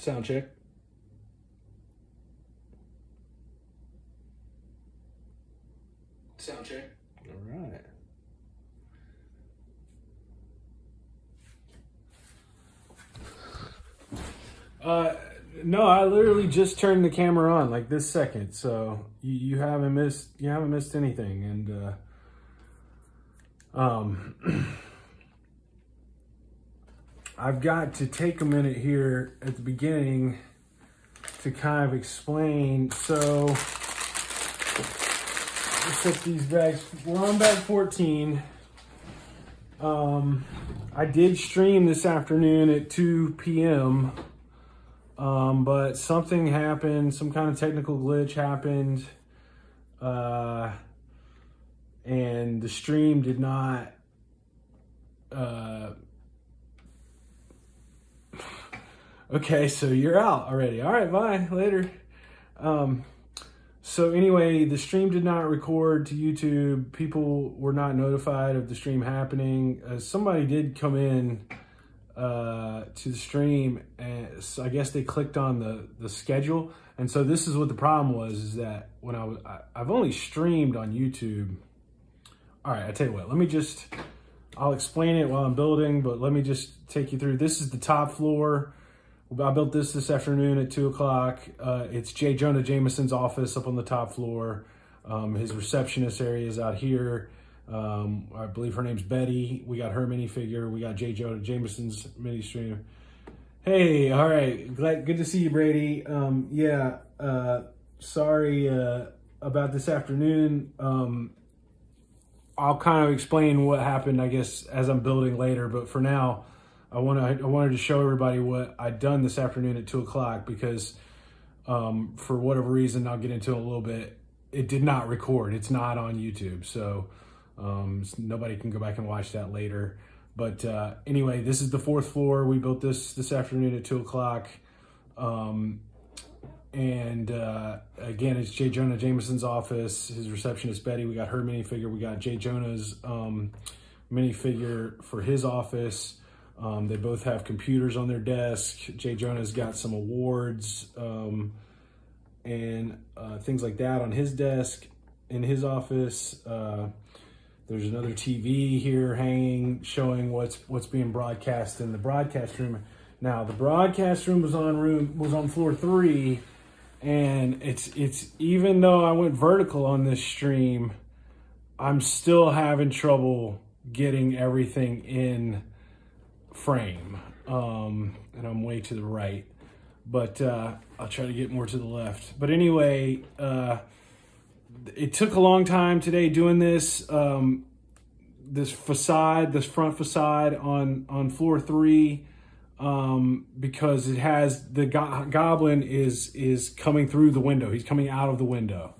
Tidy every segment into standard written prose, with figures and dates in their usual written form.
Sound check. Sound check. All right. No, I literally just turned the camera on like this second, so you haven't missed anything. And I've got to take a minute here at the beginning to kind of explain. So let's set these bags. We're on bag 14. I did stream this afternoon at 2 p.m. But something happened, some kind of technical glitch happened, and the stream did not, okay, so you're out already. All right, bye, later. So anyway, the stream did not record to YouTube. People were not notified of the stream happening. Somebody did come in to the stream, and so I guess they clicked on the schedule. And so this is what the problem was, is that when I've only streamed on YouTube. All right, I tell you what, I'll explain it while I'm building, but let me just take you through. This is the top floor. I built this afternoon at 2 o'clock. It's J. Jonah Jameson's office up on the top floor. His receptionist area is out here. I believe her name's Betty. We got her minifigure. We got J. Jonah Jameson's mini stream. Hey, all right. Good to see you, Brady. Sorry about this afternoon. I'll kind of explain what happened, I guess, as I'm building later. But for now, I wanted to show everybody what I'd done this afternoon at 2 o'clock because for whatever reason, I'll get into it a little bit, it did not record. It's not on YouTube. So nobody can go back and watch that later. But anyway, this is the 4th floor. We built this afternoon at 2 o'clock. Again, it's J. Jonah Jameson's office, his receptionist, Betty. We got her minifigure. We got J. Jonah's minifigure for his office. They both have computers on their desk. J. Jonah's got some awards and things like that on his desk in his office. There's another TV here hanging, showing what's being broadcast in the broadcast room. Now, the broadcast room was on floor 3, and it's even though I went vertical on this stream, I'm still having trouble getting everything in frame, and I'm way to the right, but I'll try to get more to the left. But anyway, it took a long time today doing this. This front facade on floor 3, because it has the goblin is coming through the window. He's coming out of the window.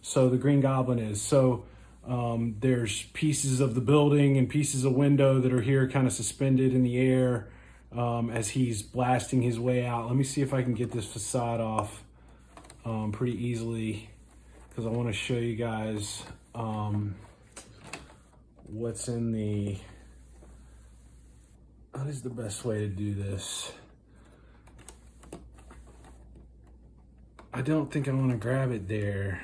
So the Green Goblin is. So there's pieces of the building and pieces of window that are here kind of suspended in the air as he's blasting his way out. Let me see if I can get this facade off pretty easily, because I want to show you guys what is the best way to do this. I don't think I want to grab it there.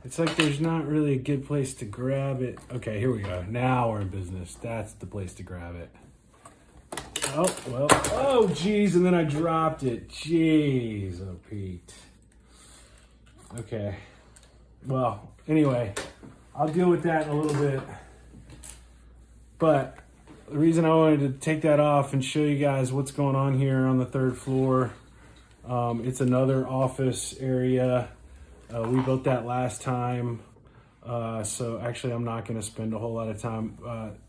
It's like there's not really a good place to grab it. Okay, here we go. Now we're in business. That's the place to grab it. Oh, well. Oh, geez, and then I dropped it. Jeez, oh, Pete. Okay. Well, anyway, I'll deal with that in a little bit. But the reason I wanted to take that off and show you guys what's going on here on the 3rd floor, it's another office area. We built that last time, so actually I'm not going to spend a whole lot of time.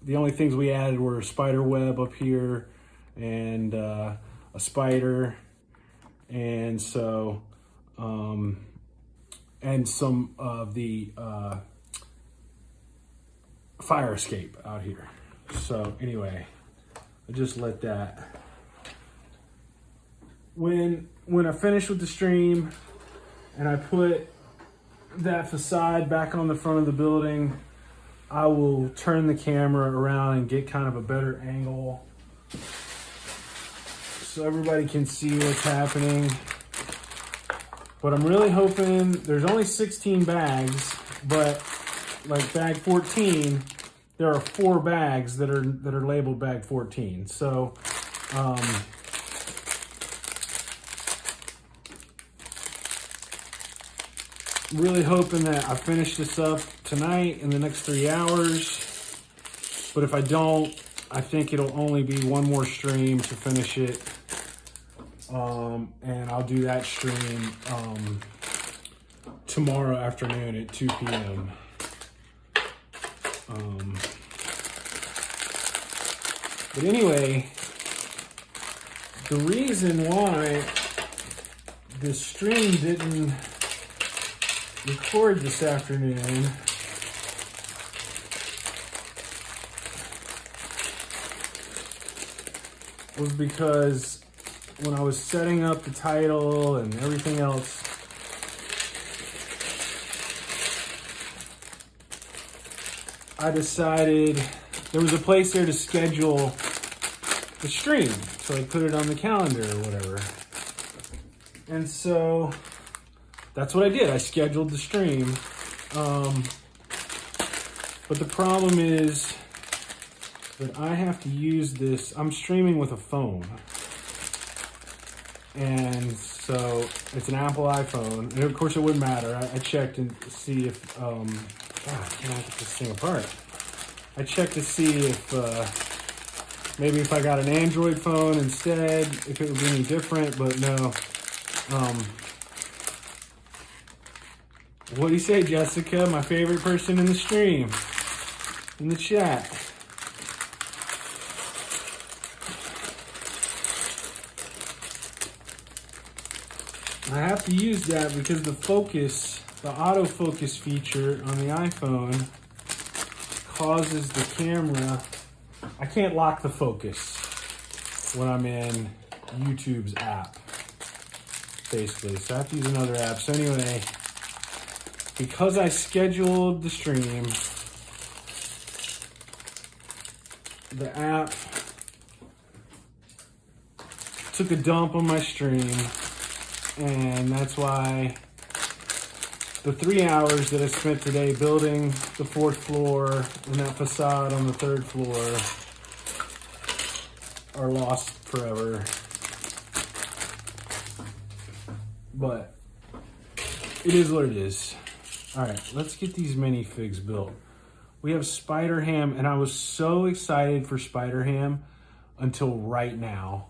The only things we added were a spider web up here and a spider, and so and some of the fire escape out here. So anyway, I just let that. When I finish with the stream and I put that facade back on the front of the building, I will turn the camera around and get kind of a better angle so everybody can see what's happening. But I'm really hoping, there's only 16 bags, but like bag 14, there are 4 bags that are labeled bag 14. So really hoping that I finish this up tonight in the next 3 hours. But if I don't, I think it'll only be one more stream to finish it. And I'll do that stream tomorrow afternoon at 2 p.m. But anyway, the reason why this stream didn't record this afternoon was because when I was setting up the title and everything else, I decided there was a place there to schedule the stream. So I put it on the calendar or whatever. And so that's what I did. I scheduled the stream. But the problem is that I have to use this. I'm streaming with a phone. And so it's an Apple iPhone. And of course it wouldn't matter. I checked and see if, can I get this thing apart? I checked to see if, maybe if I got an Android phone instead, if it would be any different, but no. What do you say, Jessica? My favorite person in the stream, in the chat. I have to use that because the focus, the autofocus feature on the iPhone causes the camera, I can't lock the focus when I'm in YouTube's app, basically. So I have to use another app. So anyway, because I scheduled the stream, the app took a dump on my stream, and that's why the 3 hours that I spent today building the 4th floor and that facade on the 3rd floor are lost forever. But it is what it is. All right, let's get these minifigs built. We have Spider-Ham, and I was so excited for Spider-Ham until right now,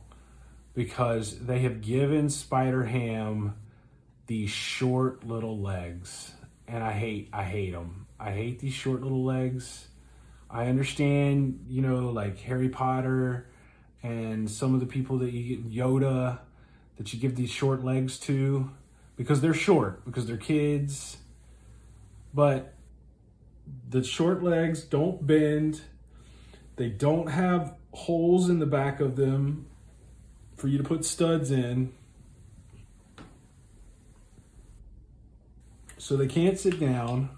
because they have given Spider-Ham these short little legs, and I hate them. I hate these short little legs. I understand, you know, like Harry Potter and some of the people that you get, Yoda, that you give these short legs to, because they're short, because they're kids. But the short legs don't bend. They don't have holes in the back of them for you to put studs in. So they can't sit down.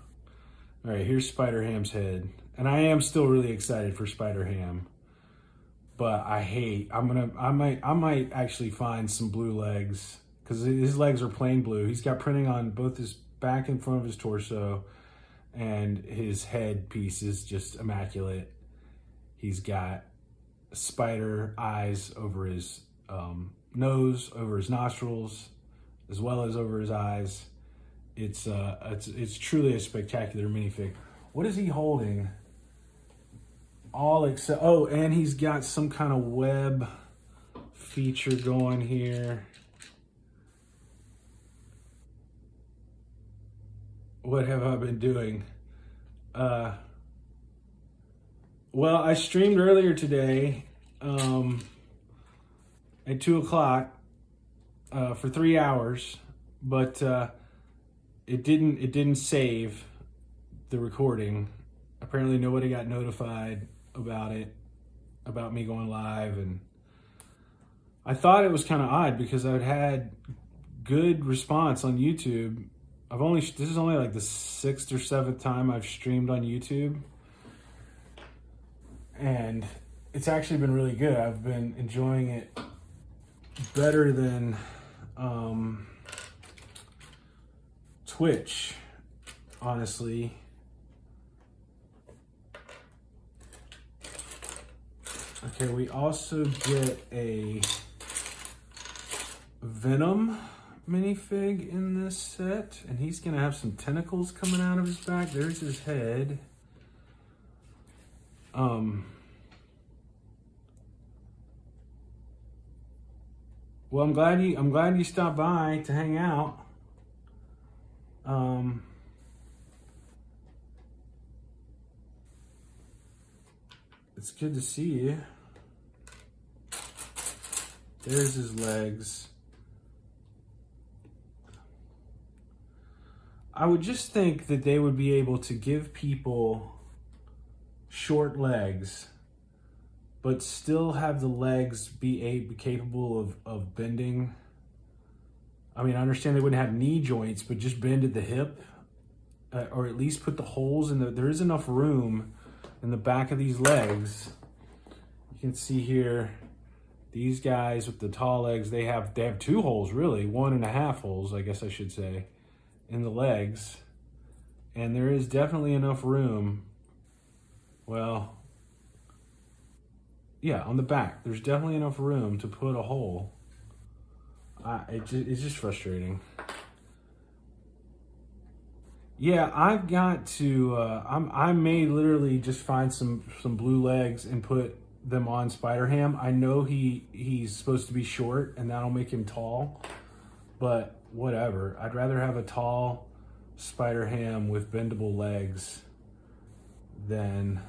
All right, here's Spider-Ham's head. And I am still really excited for Spider-Ham. But I might actually find some blue legs, because his legs are plain blue. He's got printing on both his back and front of his torso, and his head piece is just immaculate. He's got spider eyes over his nose, over his nostrils, as well as over his eyes. It's truly a spectacular minifig. What is he holding? All except, oh, and he's got some kind of web feature going here. What have I been doing? Well, I streamed earlier today at 2 o'clock for 3 hours, but it didn't save the recording. Apparently nobody got notified about it, about me going live, and I thought it was kind of odd because I'd had good response on YouTube. This is only like the 6th or 7th time I've streamed on YouTube, and it's actually been really good. I've been enjoying it better than Twitch, honestly. Okay, we also get a Venom minifig in this set, and he's gonna have some tentacles coming out of his back. There's his head. Well, I'm glad you stopped by to hang out. It's good to see you. There's his legs. I would just think that they would be able to give people short legs, but still have the legs be capable of bending. I mean, I understand they wouldn't have knee joints, but just bend at the hip, or at least put the holes in there is enough room in the back of these legs. You can see here, these guys with the tall legs, they have 2 holes, really, 1.5 holes, I guess I should say, in the legs. And there is definitely enough room. Well, yeah, on the back, there's definitely enough room to put a hole. It's just frustrating. Yeah, I've got to, I may literally just find some blue legs and put them on Spider-Ham. I know he's supposed to be short and that'll make him tall, but whatever. I'd rather have a tall Spider-Ham with bendable legs than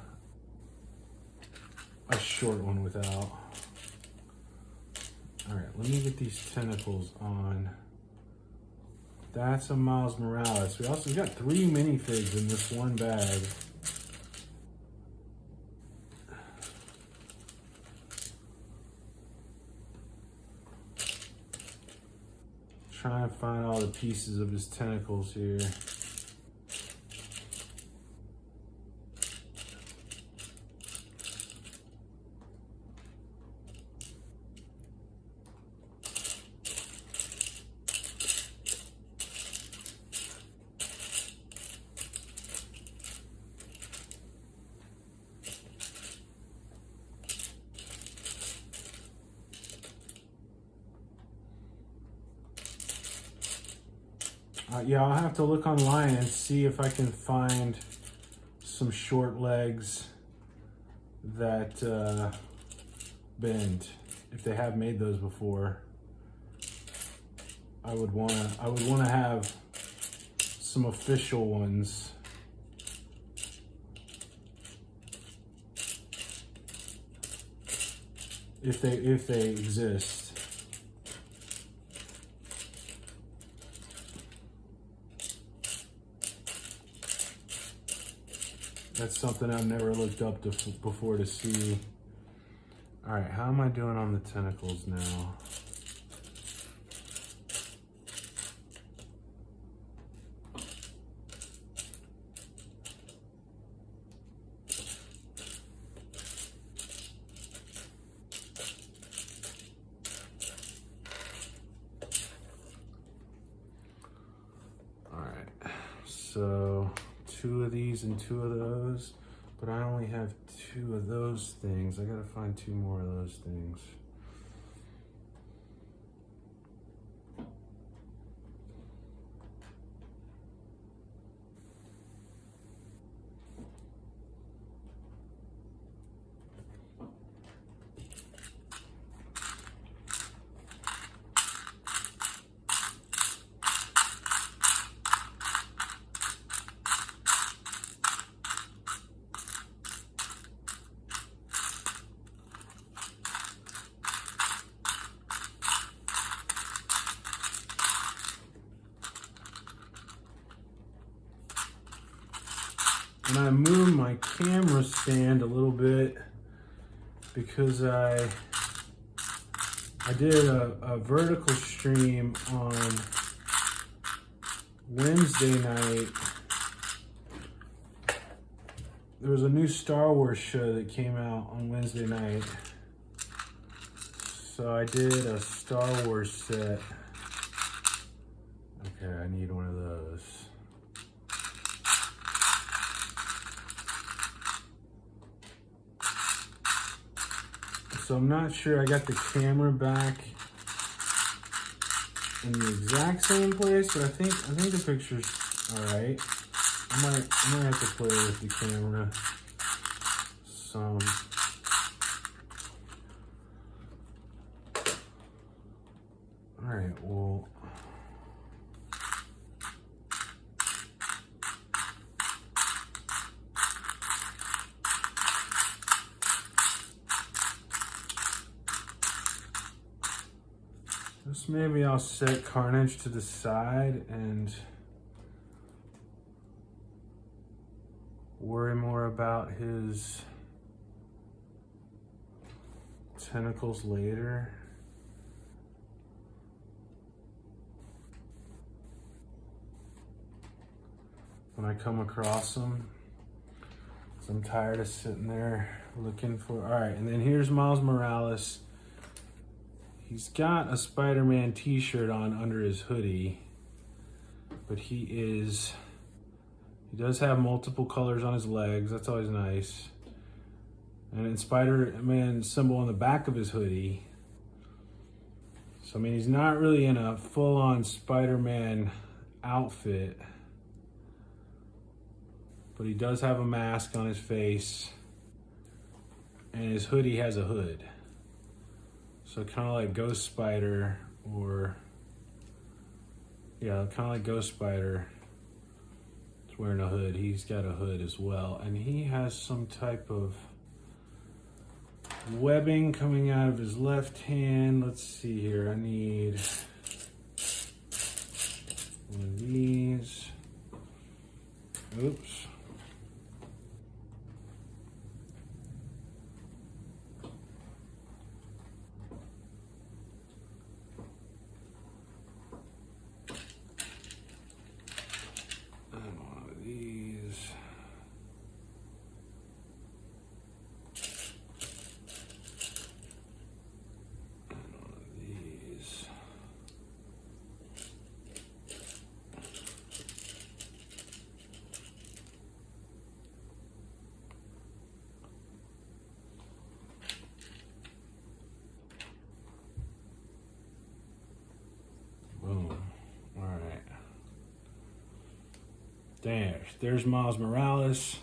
a short one without. All right, let me get these tentacles on. That's a Miles Morales. We also got 3 minifigs in this one bag. Trying to find all the pieces of his tentacles here. Yeah, I'll have to look online and see if I can find some short legs that bend. If they have made those before, I would wanna have some official ones. If they exist. That's something I've never looked up before to see. All right, how am I doing on the tentacles now? All right, so 2 of these and 2 of those, but I only have 2 of those things. I gotta find 2 more of those things. And I moved my camera stand a little bit because I did a vertical stream on Wednesday night. There was a new Star Wars show that came out on Wednesday night. So I did a Star Wars set. Okay, I need one of those. So I'm not sure I got the camera back in the exact same place, but I think the picture's all right. I might have to play with the camera some. All right, well. Just maybe I'll set Carnage to the side and worry more about his tentacles later. When I come across them. So I'm tired of sitting there looking for, all right, and then here's Miles Morales. He's got a Spider-Man t-shirt on under his hoodie, but he does have multiple colors on his legs. That's always nice. And then Spider-Man symbol on the back of his hoodie. So, I mean, he's not really in a full-on Spider-Man outfit, but he does have a mask on his face, and his hoodie has a hood. So kind of like Ghost Spider, or yeah, kind of like Ghost Spider. He's wearing a hood. He's got a hood as well, and he has some type of webbing coming out of his left hand. Let's see here. I need one of these. Oops. There's Miles Morales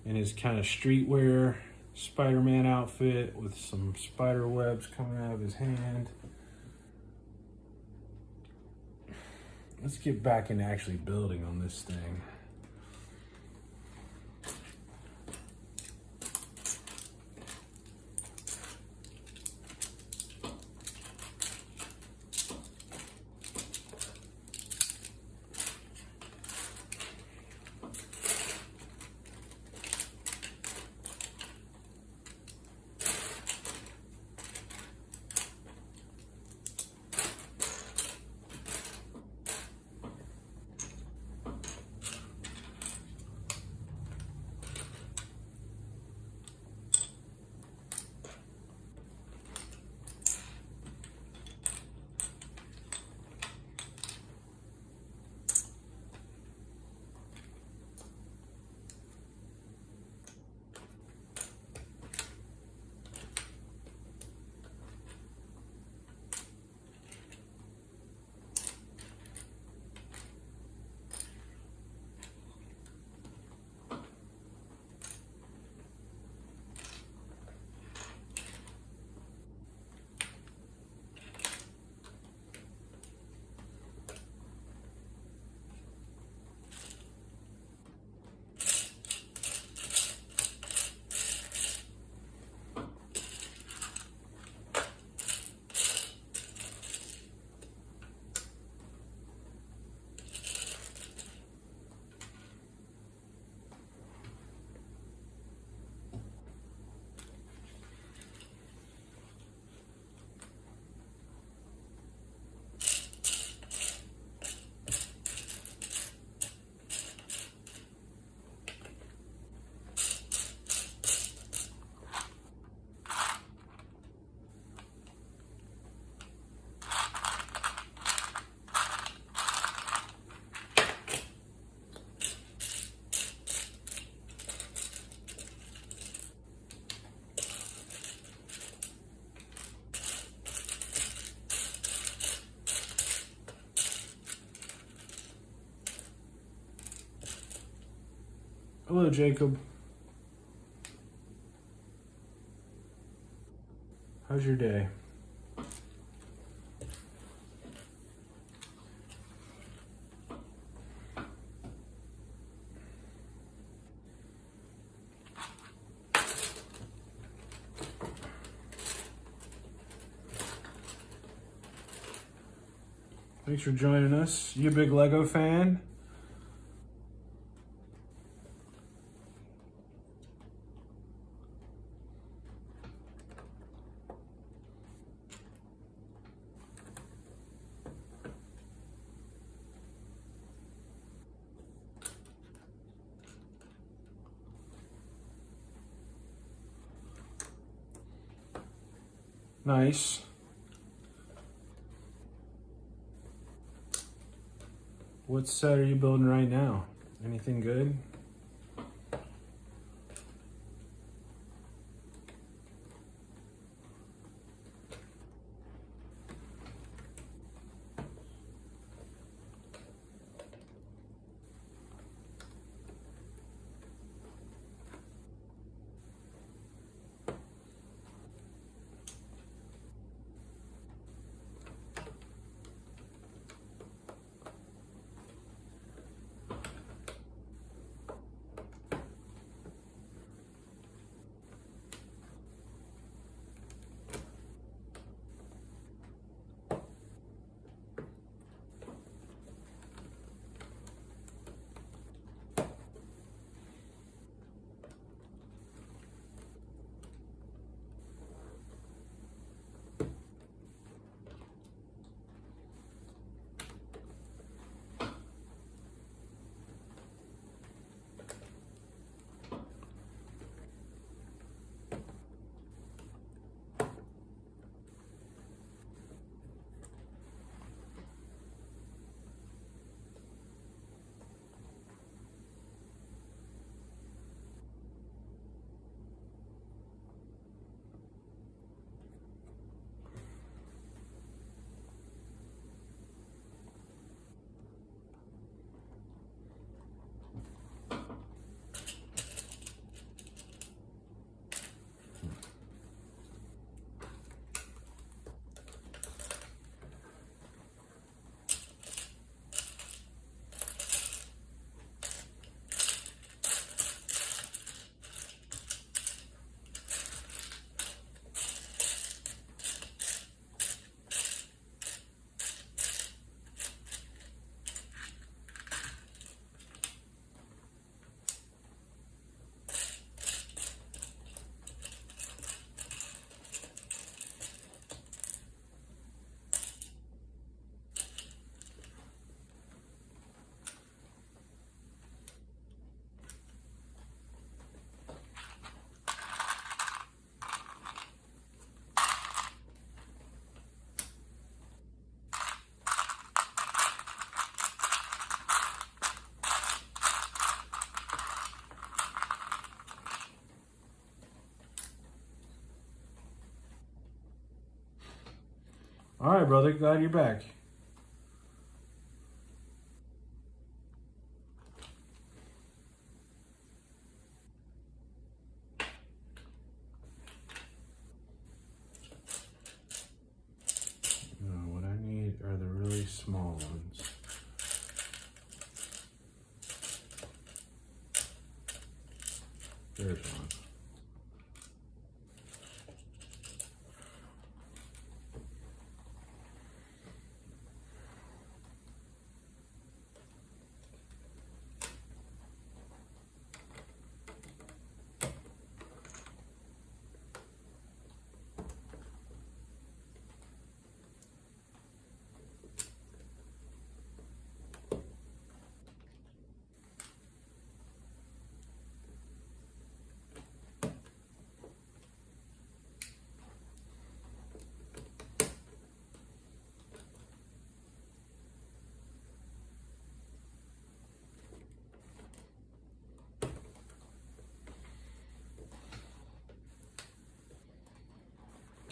in his kind of streetwear Spider-Man outfit with some spider webs coming out of his hand. Let's get back into actually building on this thing. Hello, Jacob. How's your day? Thanks for joining us. You a big LEGO fan? Nice. What set are you building right now? Anything good? All right, brother. Glad you're back. What I need are the really small ones. There's one.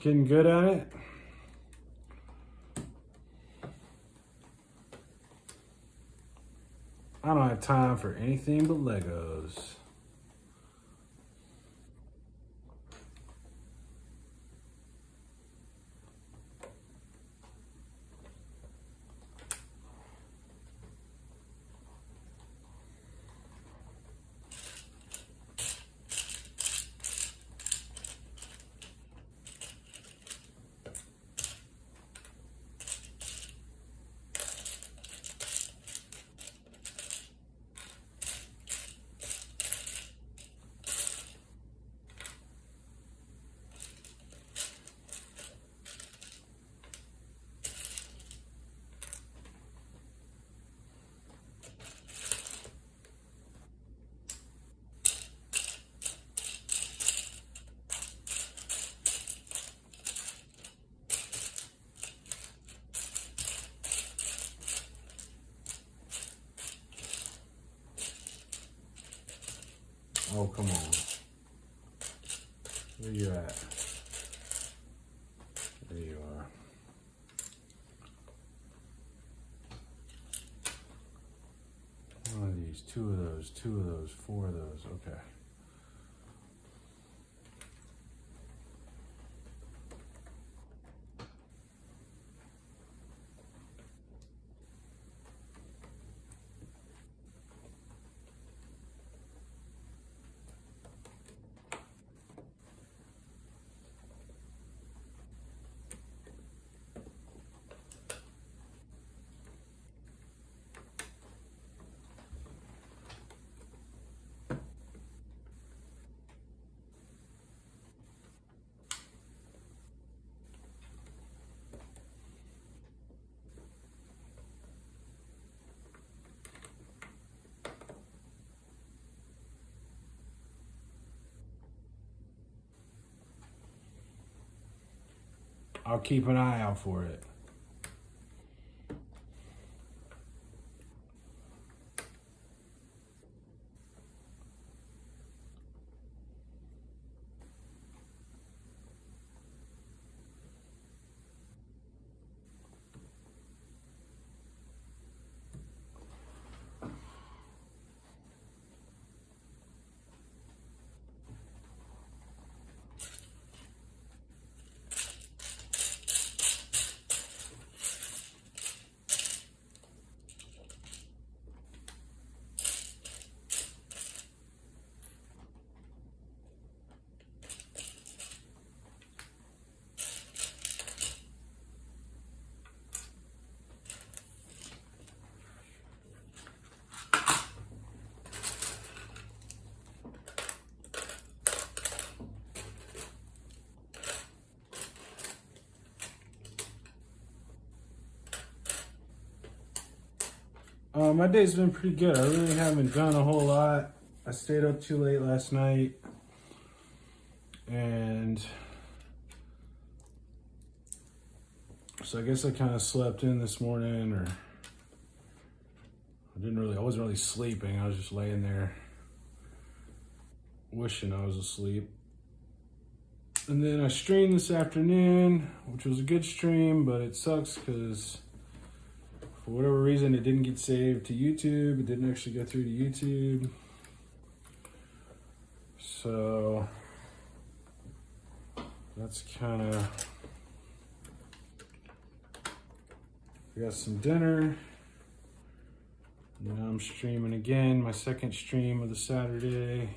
Getting good at it? I don't have time for anything but Legos. Oh, come on. Where you at? There you are. One of these, two of those, four of those. Okay. I'll keep an eye out for it. My day's been pretty good. I really haven't done a whole lot. I stayed up too late last night, and so I guess I kind of slept in this morning, or I wasn't really sleeping. I was just laying there wishing I was asleep. And then I streamed this afternoon, which was a good stream, but it sucks because for whatever reason, it didn't get saved to YouTube. It didn't actually go through to YouTube. So that's kind of, I got some dinner. Now I'm streaming again, my second stream of the Saturday.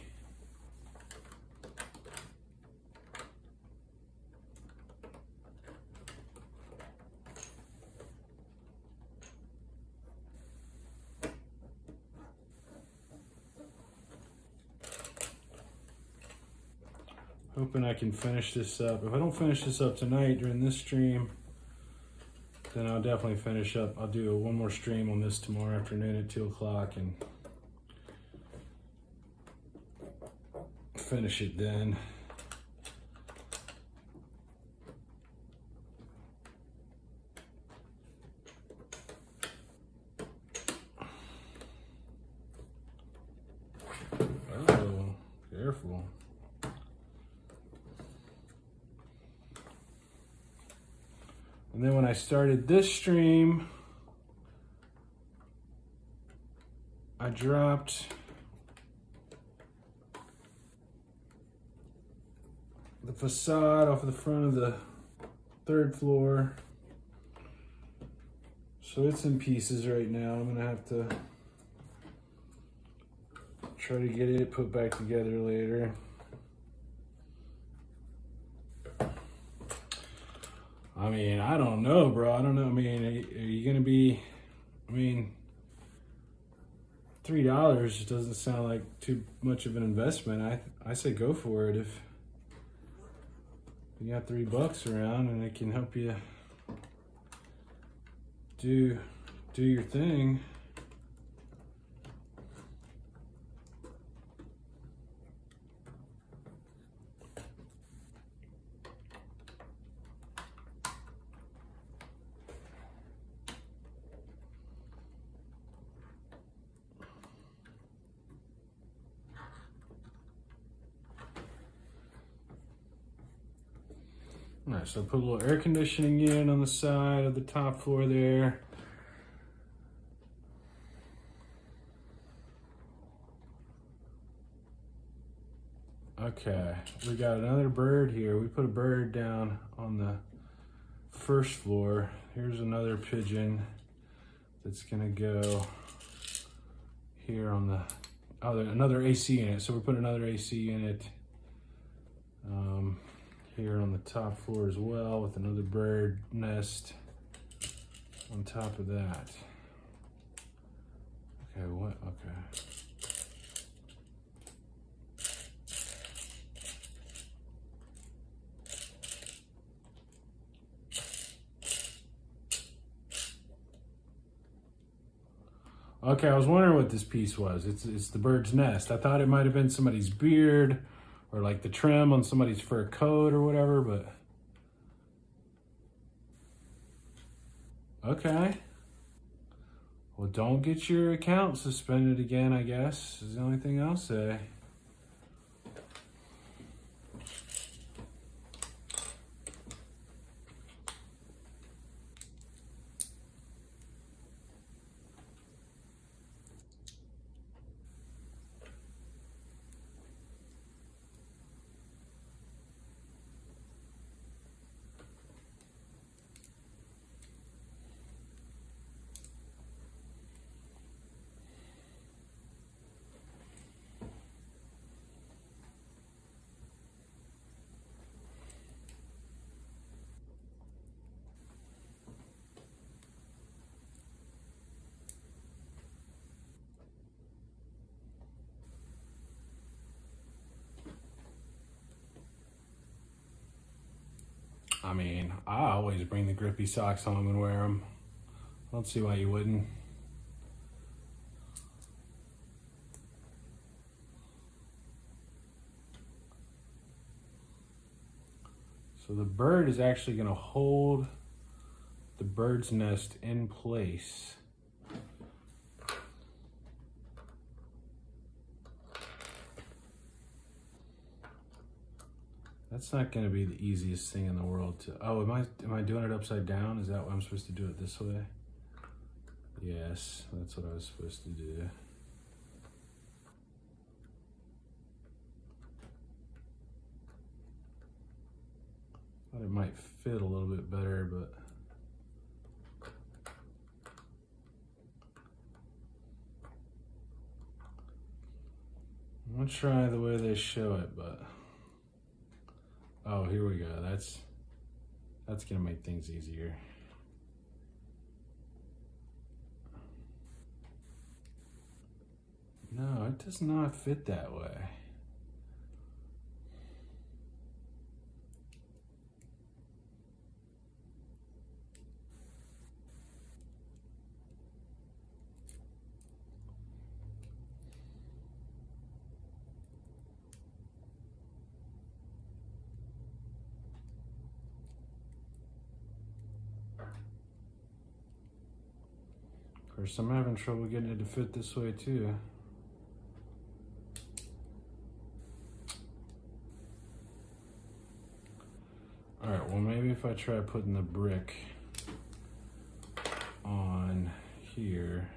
Hoping I can finish this up. If I don't finish this up tonight during this stream, then I'll definitely finish up. I'll do one more stream on this tomorrow afternoon at 2 o'clock and finish it then. Oh, careful. And then when I started this stream, I dropped the facade off of the front of the 3rd floor. So it's in pieces right now. I'm gonna have to try to get it put back together later. I mean, I don't know, bro. I don't know. I mean, are you gonna be, I mean, $3 doesn't sound like too much of an investment. I say go for it if you got $3 around and it can help you do your thing. All right, so put a little air conditioning unit on the side of the top floor there. Okay, we got another bird here. We put a bird down on the first floor. Here's another pigeon that's gonna go here on the, another AC unit. So we put another AC unit here on the top floor as well, with another bird nest on top of that. Okay, what? Okay. Okay, I was wondering what this piece was. It's the bird's nest. I thought it might have been somebody's beard or like the trim on somebody's fur coat or whatever, but okay. Well, don't get your account suspended again, I guess, is the only thing I'll say. I mean, I always bring the grippy socks home and wear them. I don't see why you wouldn't. So the bird is actually going to hold the bird's nest in place. That's not going to be the easiest thing in the world to... Oh, am I doing it upside down? Is that why I'm supposed to do it this way? Yes, that's what I was supposed to do. Thought it might fit a little bit better, but... I'm gonna try the way they show it, but... Oh, here we go. That's gonna make things easier. No, it does not fit that way. Of course, I'm having trouble getting it to fit this way too. All right, well, maybe if I try putting the brick on here,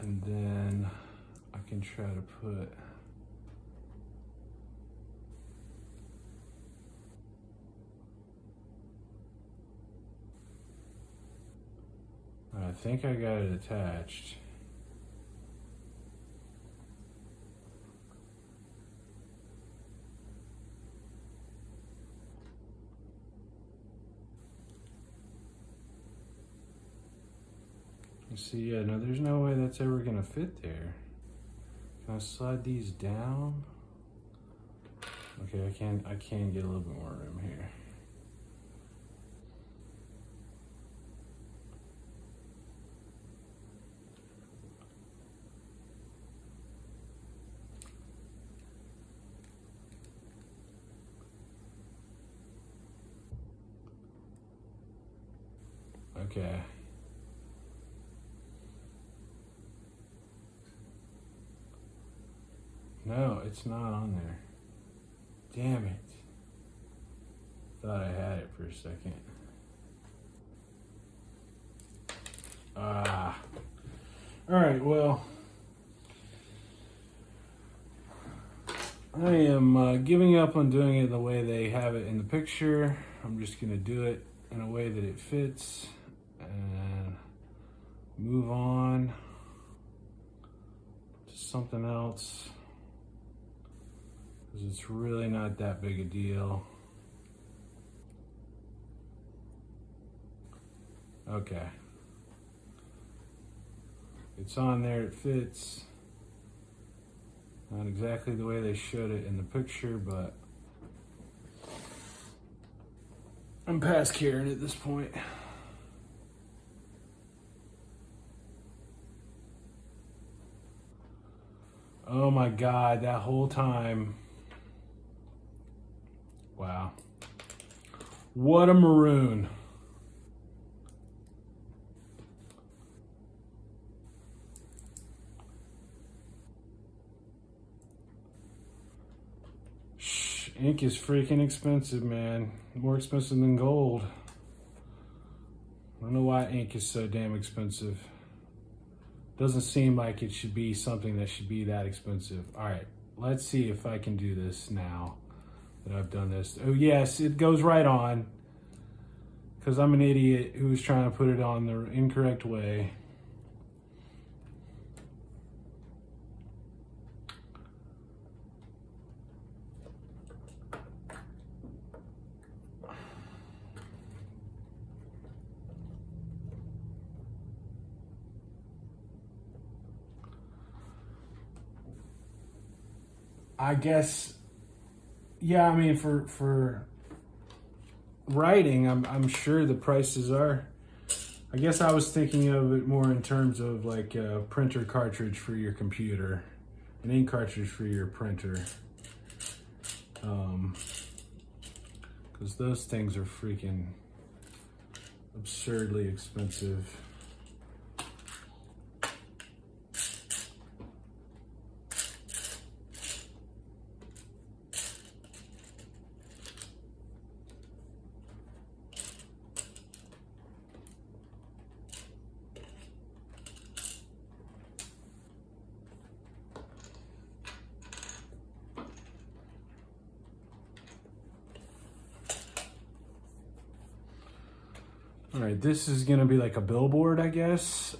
and then I can try to put I think I got it attached. You see, yeah, no, there's no way that's ever gonna fit there. Can I slide these down? Okay, I can get a little bit more room here. Okay. No, it's not on there. Damn it. Thought I had it for a second. All right, well, I am giving up on doing it the way they have it in the picture. I'm just going to do it in a way that it fits and move on to something else, because it's really not that big a deal. Okay. It's on there, it fits. Not exactly the way they showed it in the picture, but I'm past caring at this point. Oh my God, that whole time. Wow. What a maroon. Ink is freaking expensive, man. More expensive than gold. I don't know why ink is so damn expensive. Doesn't seem like it should be something that should be that expensive. All right, let's see if I can do this now that I've done this. Oh yes, it goes right on, because I'm an idiot who was trying to put it on the incorrect way. I guess, yeah, I mean, for writing, I'm sure the prices are, I guess I was thinking of it more in terms of like a printer cartridge for your computer, an ink cartridge for your printer. Because those things are freaking absurdly expensive. All right, this is gonna be like a billboard, I guess.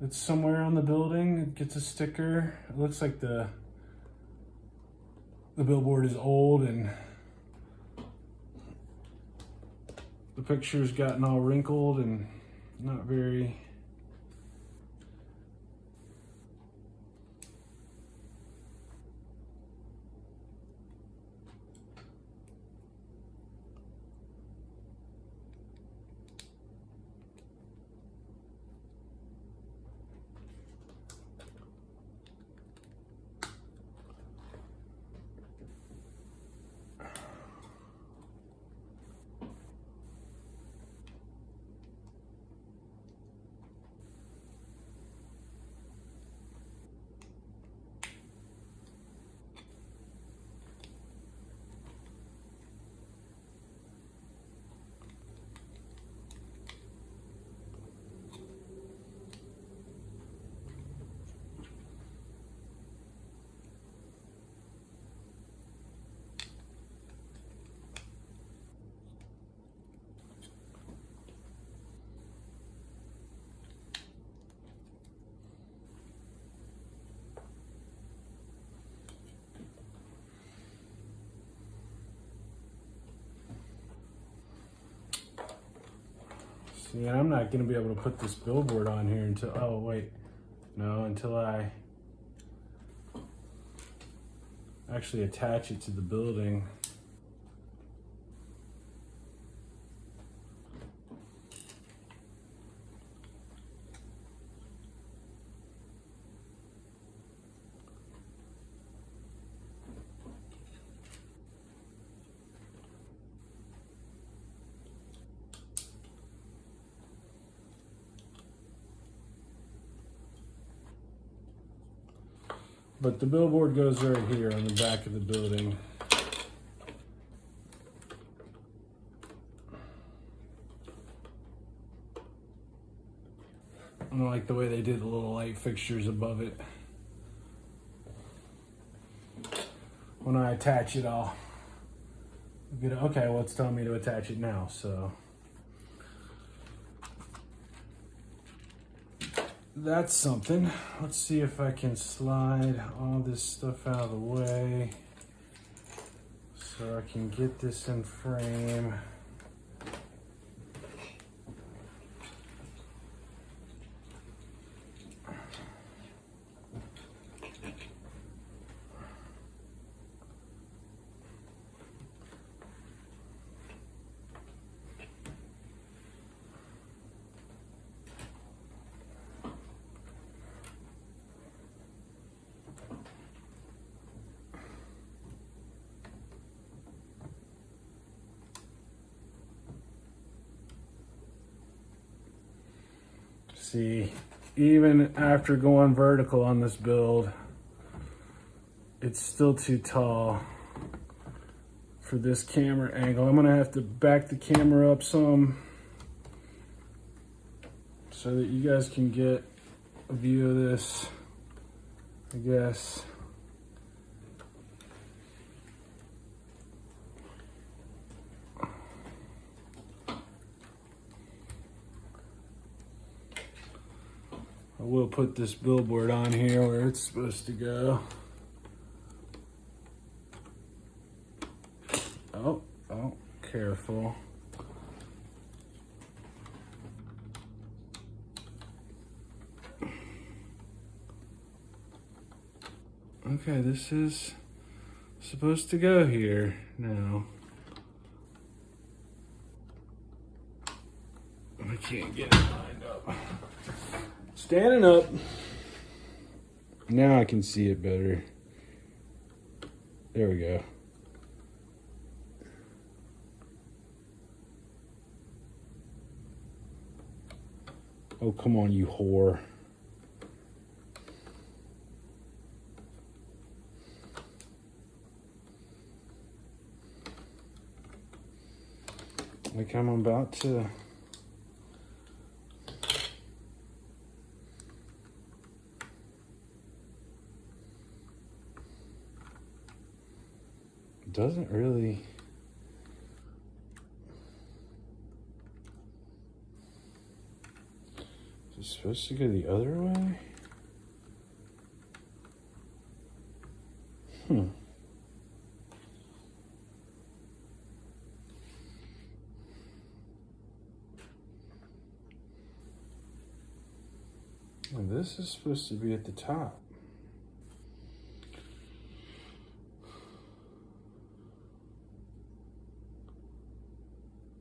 It's somewhere on the building. It gets a sticker. It looks like the billboard is old and the picture's gotten all wrinkled and not very. See, I'm not gonna be able to put this billboard on here until, oh wait, no, until I actually attach it to the building. But the billboard goes right here on the back of the building. I don't like the way they did the little light fixtures above it. When I attach it, I'll get it. Okay, well, it's telling me to attach it now, so that's something. Let's see if I can slide all this stuff out of the way so I can get this in frame. See, even after going vertical on this build, it's still too tall for this camera angle. I'm gonna have to back the camera up some so that you guys can get a view of this, I guess. I will put this billboard on here where it's supposed to go. Oh, careful. Okay, this is supposed to go here now. I can't get it lined up. Standing up. Now I can see it better. There we go. Oh, come on, you whore. Like I'm about to... Doesn't really... Is it supposed to go the other way? And this is supposed to be at the top.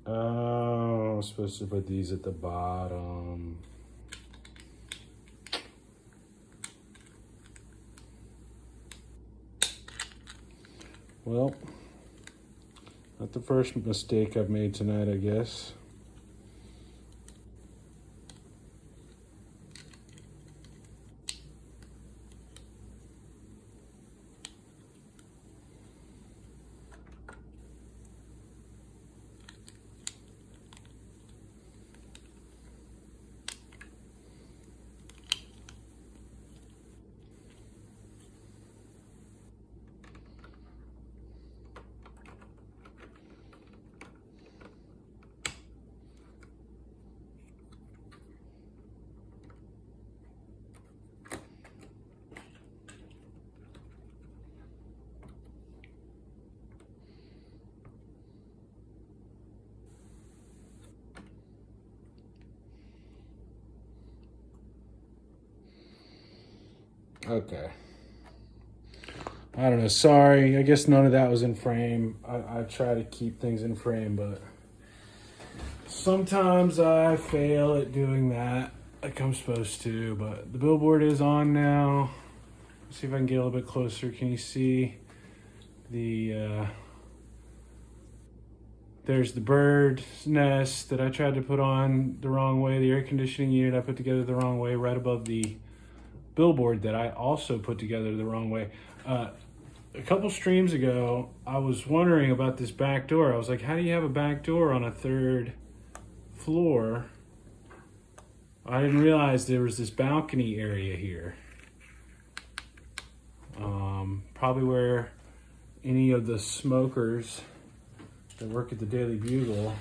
Oh, I'm supposed to put these at the bottom. Well, not the first mistake I've made tonight, I guess. Okay. I don't know. Sorry. I guess none of that was in frame. I try to keep things in frame, but sometimes I fail at doing that like I'm supposed to. But the billboard is on now. Let's see if I can get a little bit closer. Can you see the... There's the bird's nest that I tried to put on the wrong way. The air conditioning unit I put together the wrong way, right above the billboard that I also put together the wrong way. A couple streams ago, I was wondering about this back door. I was like, how do you have a back door on a third floor I didn't realize there was this balcony area here. Probably where any of the smokers that work at the Daily Bugle,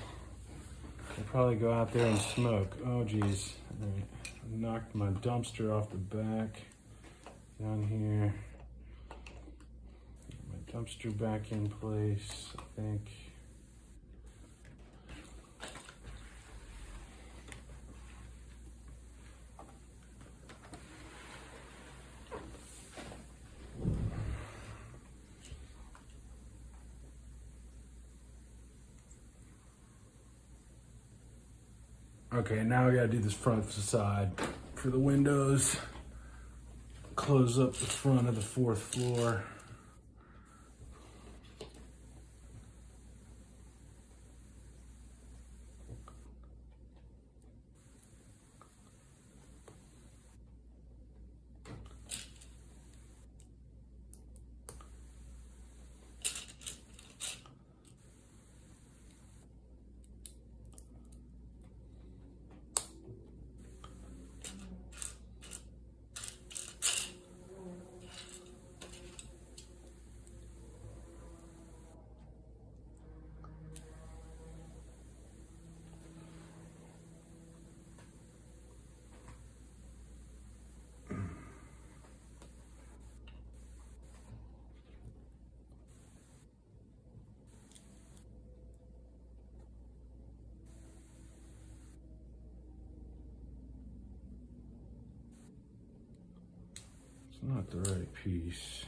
they probably go out there and smoke. Oh geez, all right. I knocked my dumpster off the back down here. My dumpster back in place, I think. Okay, now we gotta do this front facade for the windows. Close up the front of the 4th floor. Not the right piece.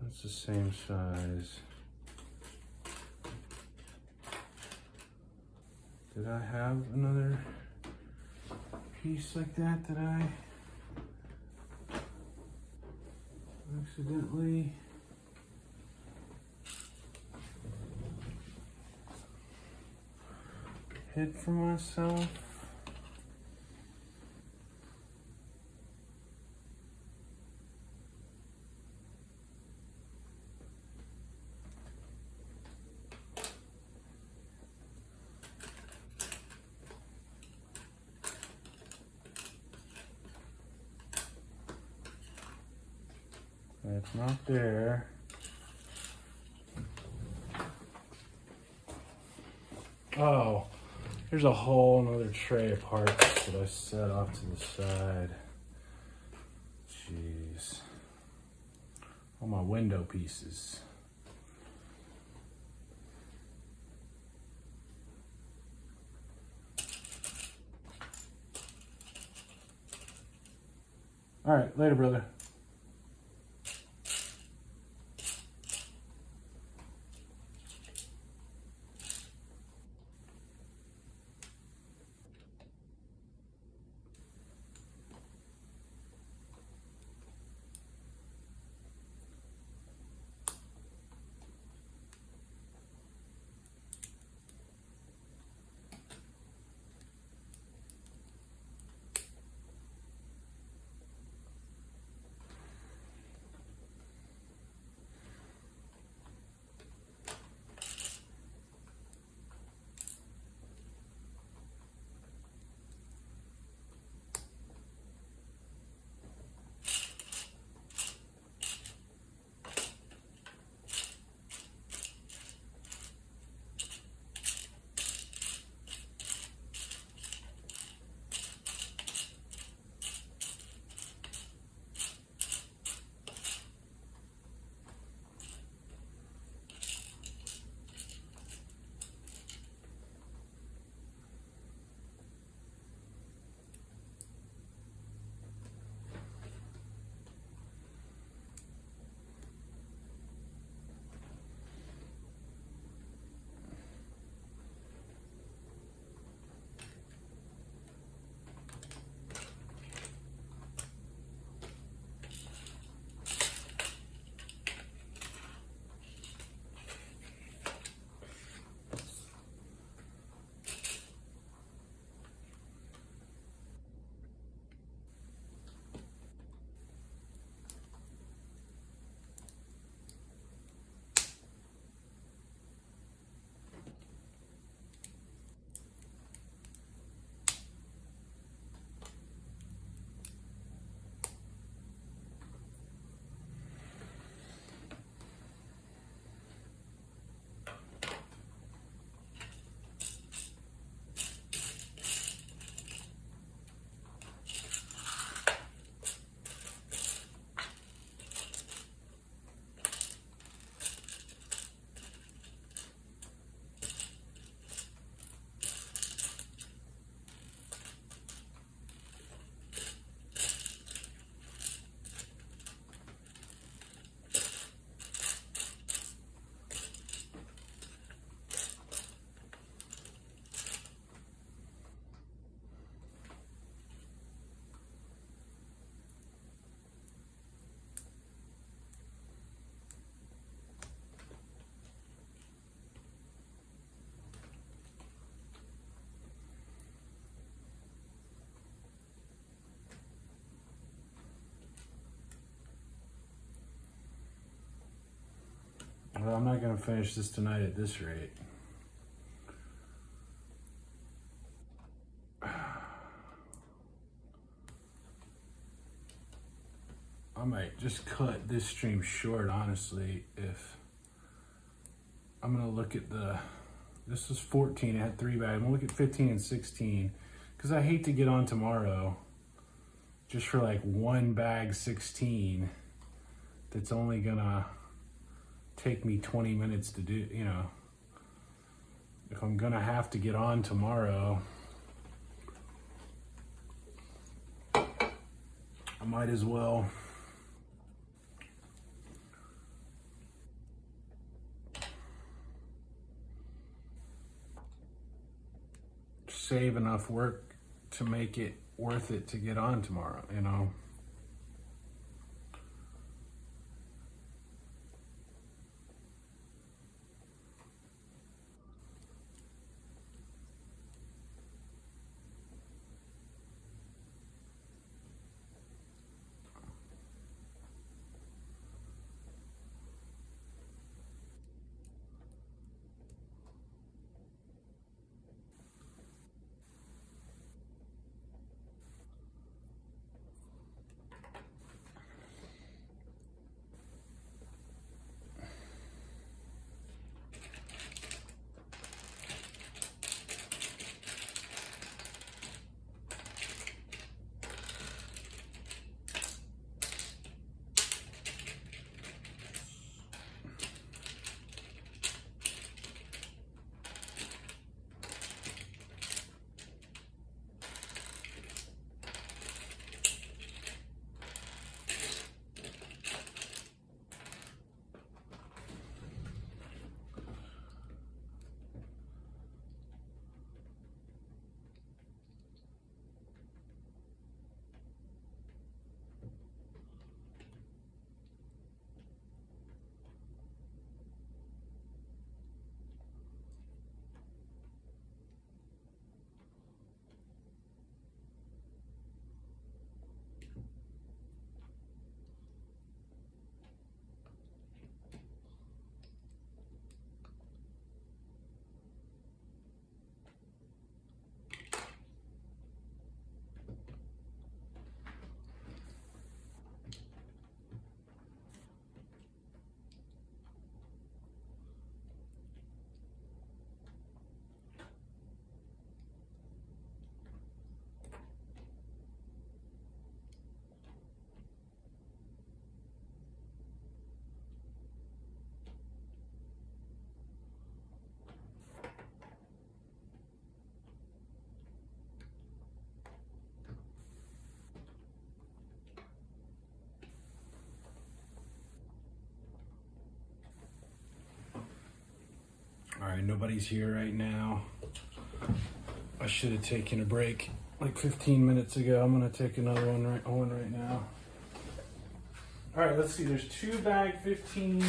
That's the same size. Did I have another piece like that I accidentally hid for myself? It's not there. Oh, there's a whole nother tray of parts that I set off to the side. Jeez. All my window pieces. All right, later, brother. Well, I'm not going to finish this tonight at this rate. I might just cut this stream short, honestly, if I'm going to look at this was 14, it had 3 bags. I'm going to look at 15 and 16, because I hate to get on tomorrow just for like 1 bag 16 that's only going to take me 20 minutes to do, you know. If I'm going to have to get on tomorrow, I might as well save enough work to make it worth it to get on tomorrow, you know. All right, nobody's here right now. I should have taken a break like 15 minutes ago. I'm gonna take another one right now. All right, let's see. There's 2 bag 15s.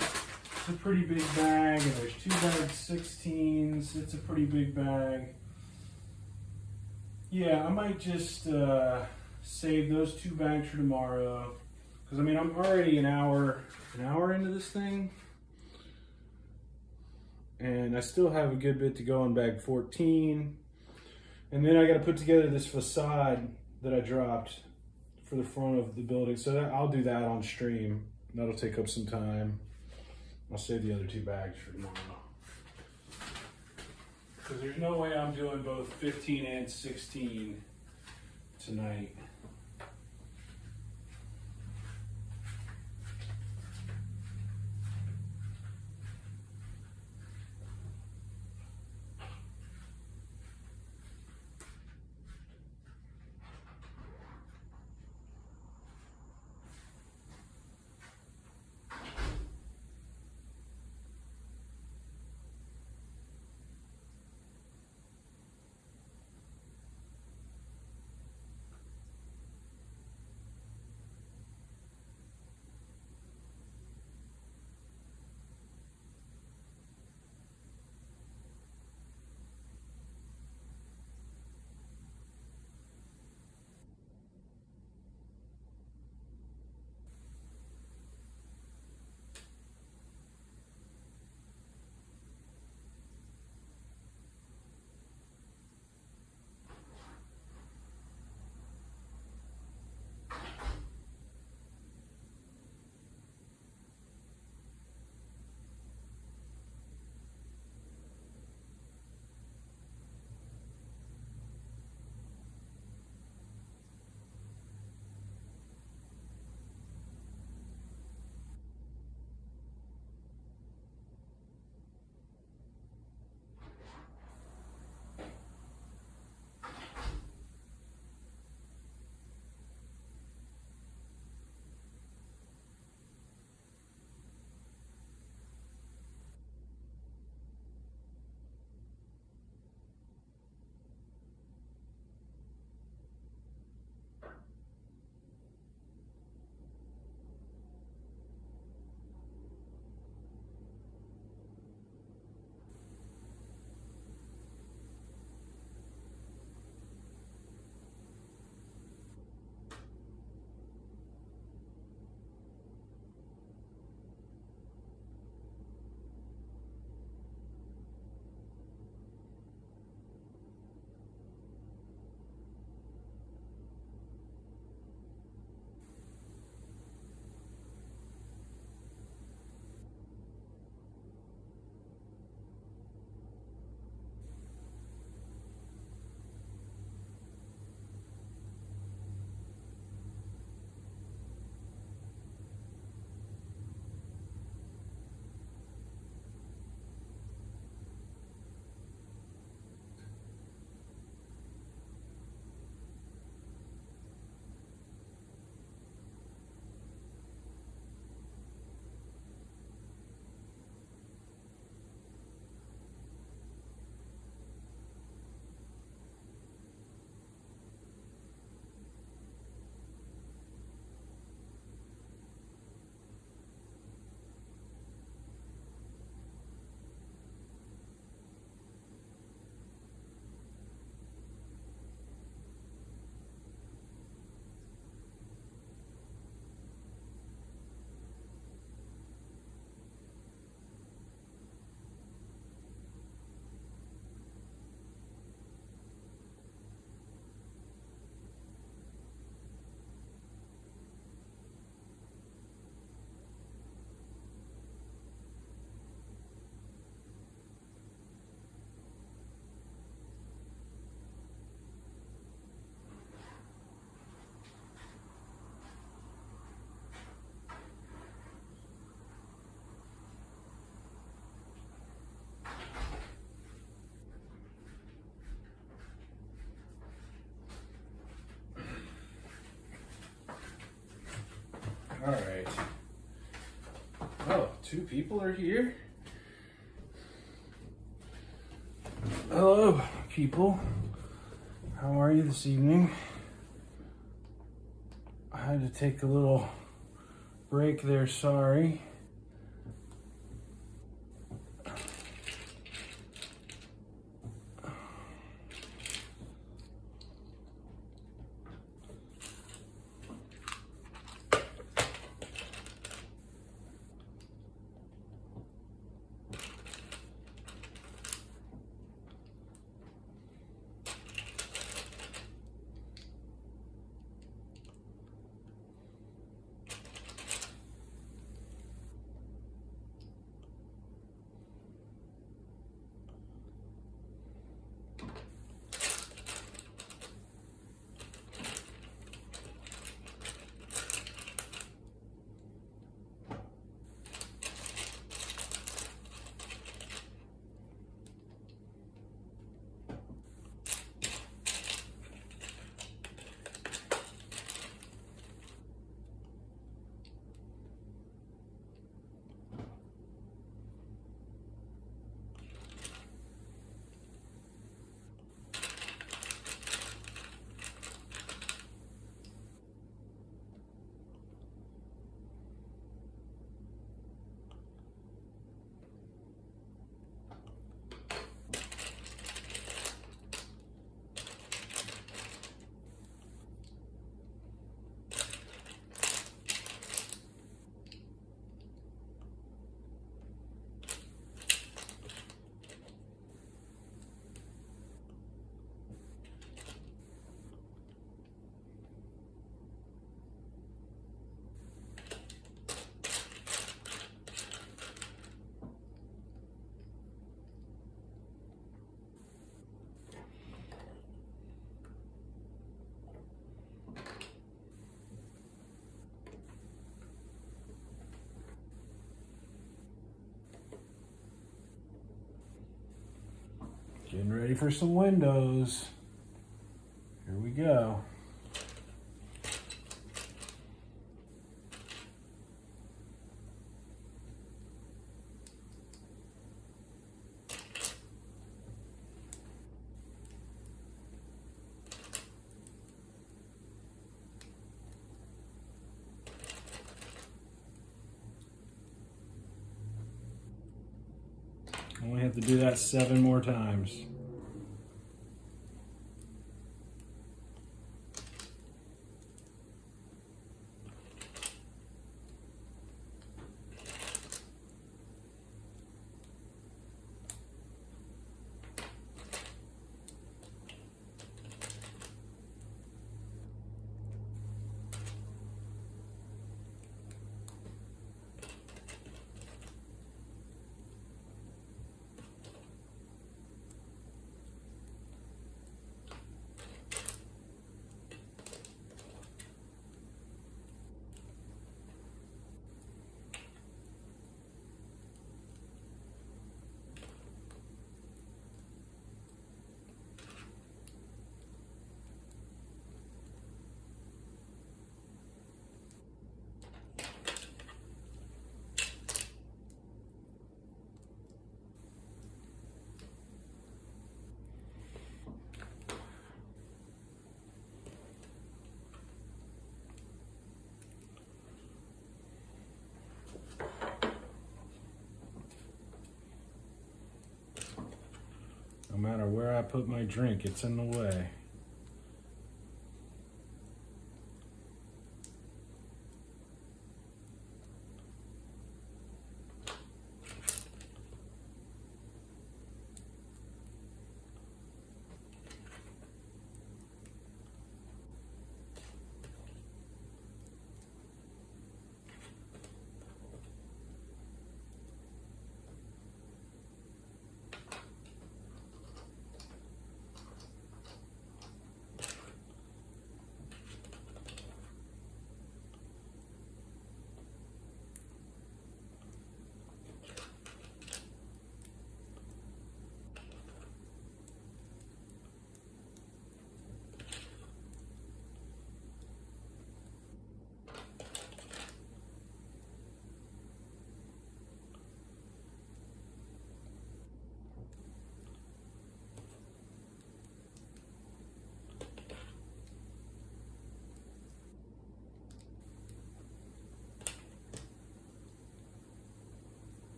It's a pretty big bag, and there's 2 bag 16s. It's a pretty big bag. Yeah, I might just save those 2 bags for tomorrow, because I mean I'm already an hour into this thing. And I still have a good bit to go on bag 14. And then I got to put together this facade that I dropped for the front of the building. So I'll do that on stream. That'll take up some time. I'll save the other 2 bags for tomorrow. Because there's no way I'm doing both 15 and 16 tonight. All right. Oh, two people are here. Hello, people. How are you this evening? I had to take a little break there, sorry. Getting ready for some windows. Here we go. Only have to do that 7 more times. No matter where I put my drink, it's in the way.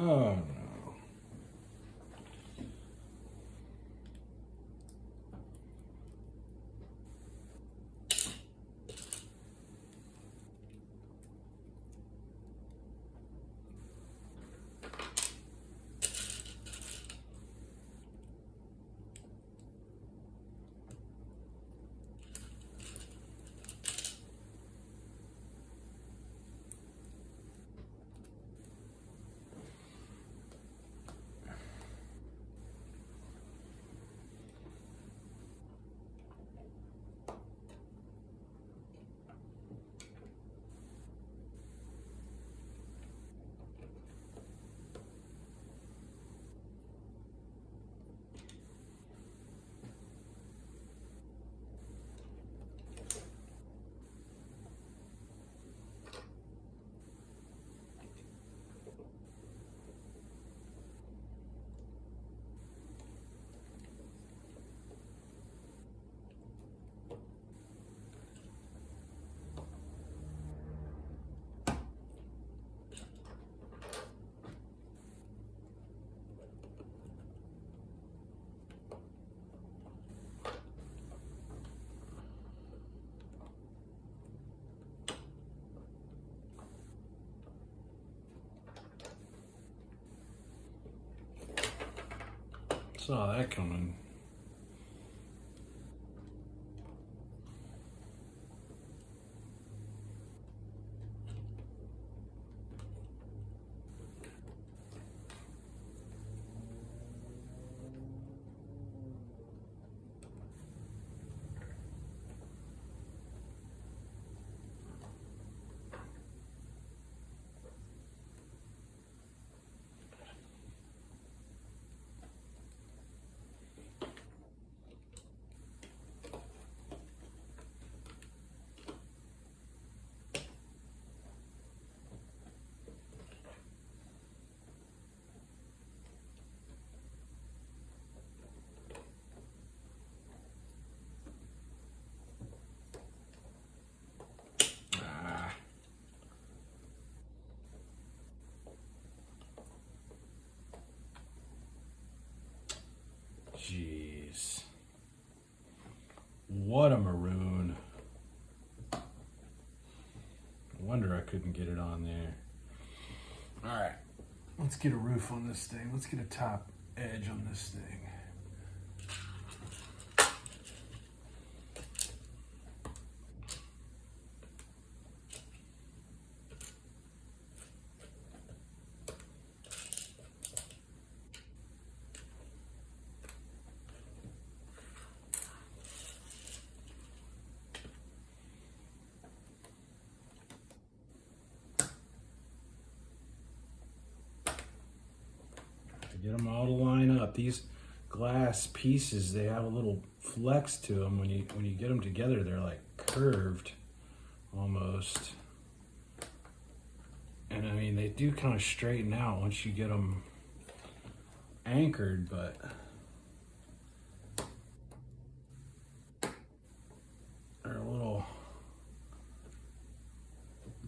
Oh no. Saw that coming. Jeez. What a maroon. No wonder I couldn't get it on there. Alright, let's get a roof on this thing. Let's get a top edge on this thing. Get them all to line up. These glass pieces, they have a little flex to them. When you get them together, they're like curved almost. And I mean, they do kind of straighten out once you get them anchored, but they're a little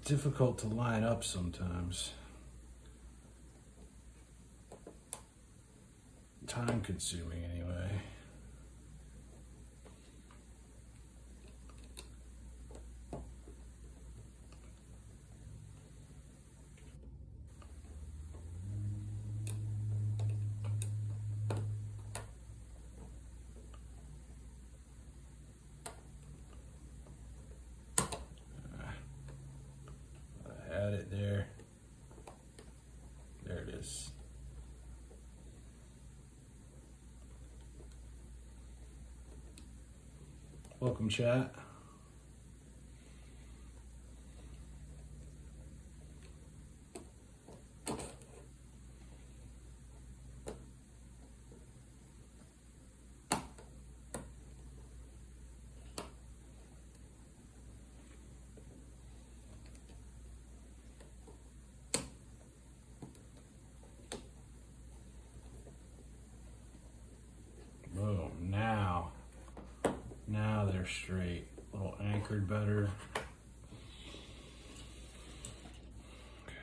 difficult to line up sometimes. Time consuming anyway. I had it there. There it is. Welcome, chat. Boom. Now they're straight. A little anchored better. Okay.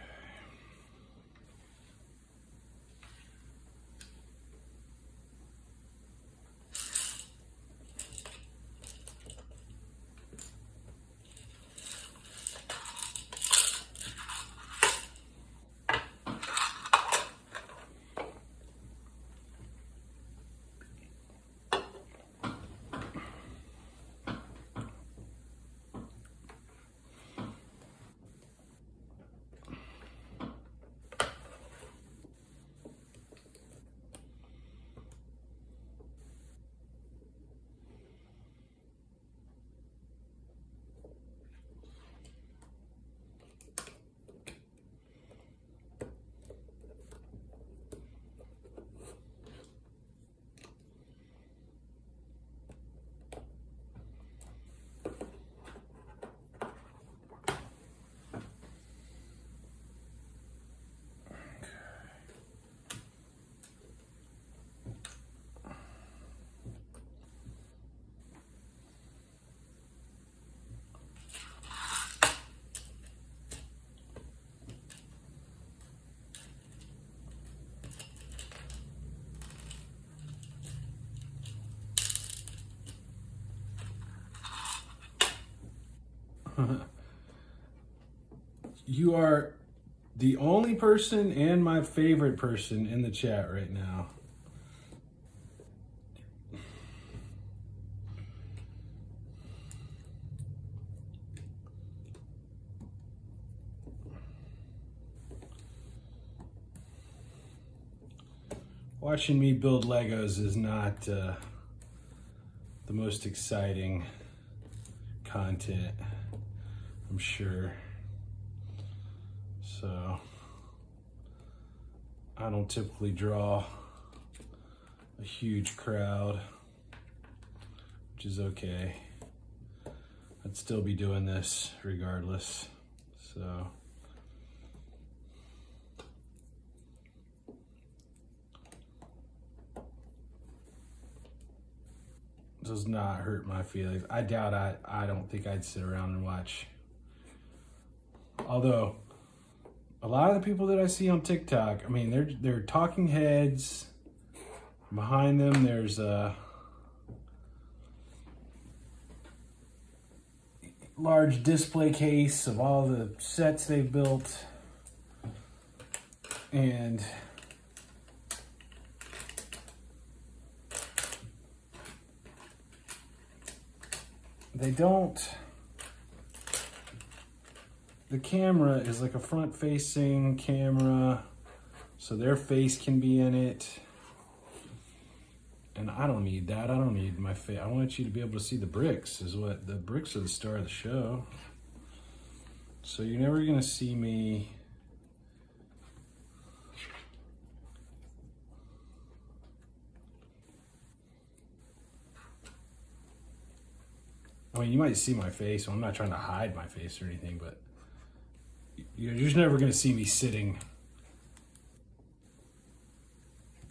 You are the only person and my favorite person in the chat right now. Watching me build Legos is not the most exciting content, I'm sure. So I don't typically draw a huge crowd, which is okay. I'd still be doing this regardless. So does not hurt my feelings. I doubt I don't think I'd sit around and watch. Although a lot of the people that I see on TikTok, I mean, they're talking heads. Behind them, there's a large display case of all the sets they've built. And they don't, the camera is like a front facing camera, so their face can be in it. And I don't need that. I don't need my face. I want you to be able to see the bricks, is what the bricks are the star of the show. So you're never gonna see me I mean, you might see my face, so I'm not trying to hide my face or anything, but you're just never going to see me sitting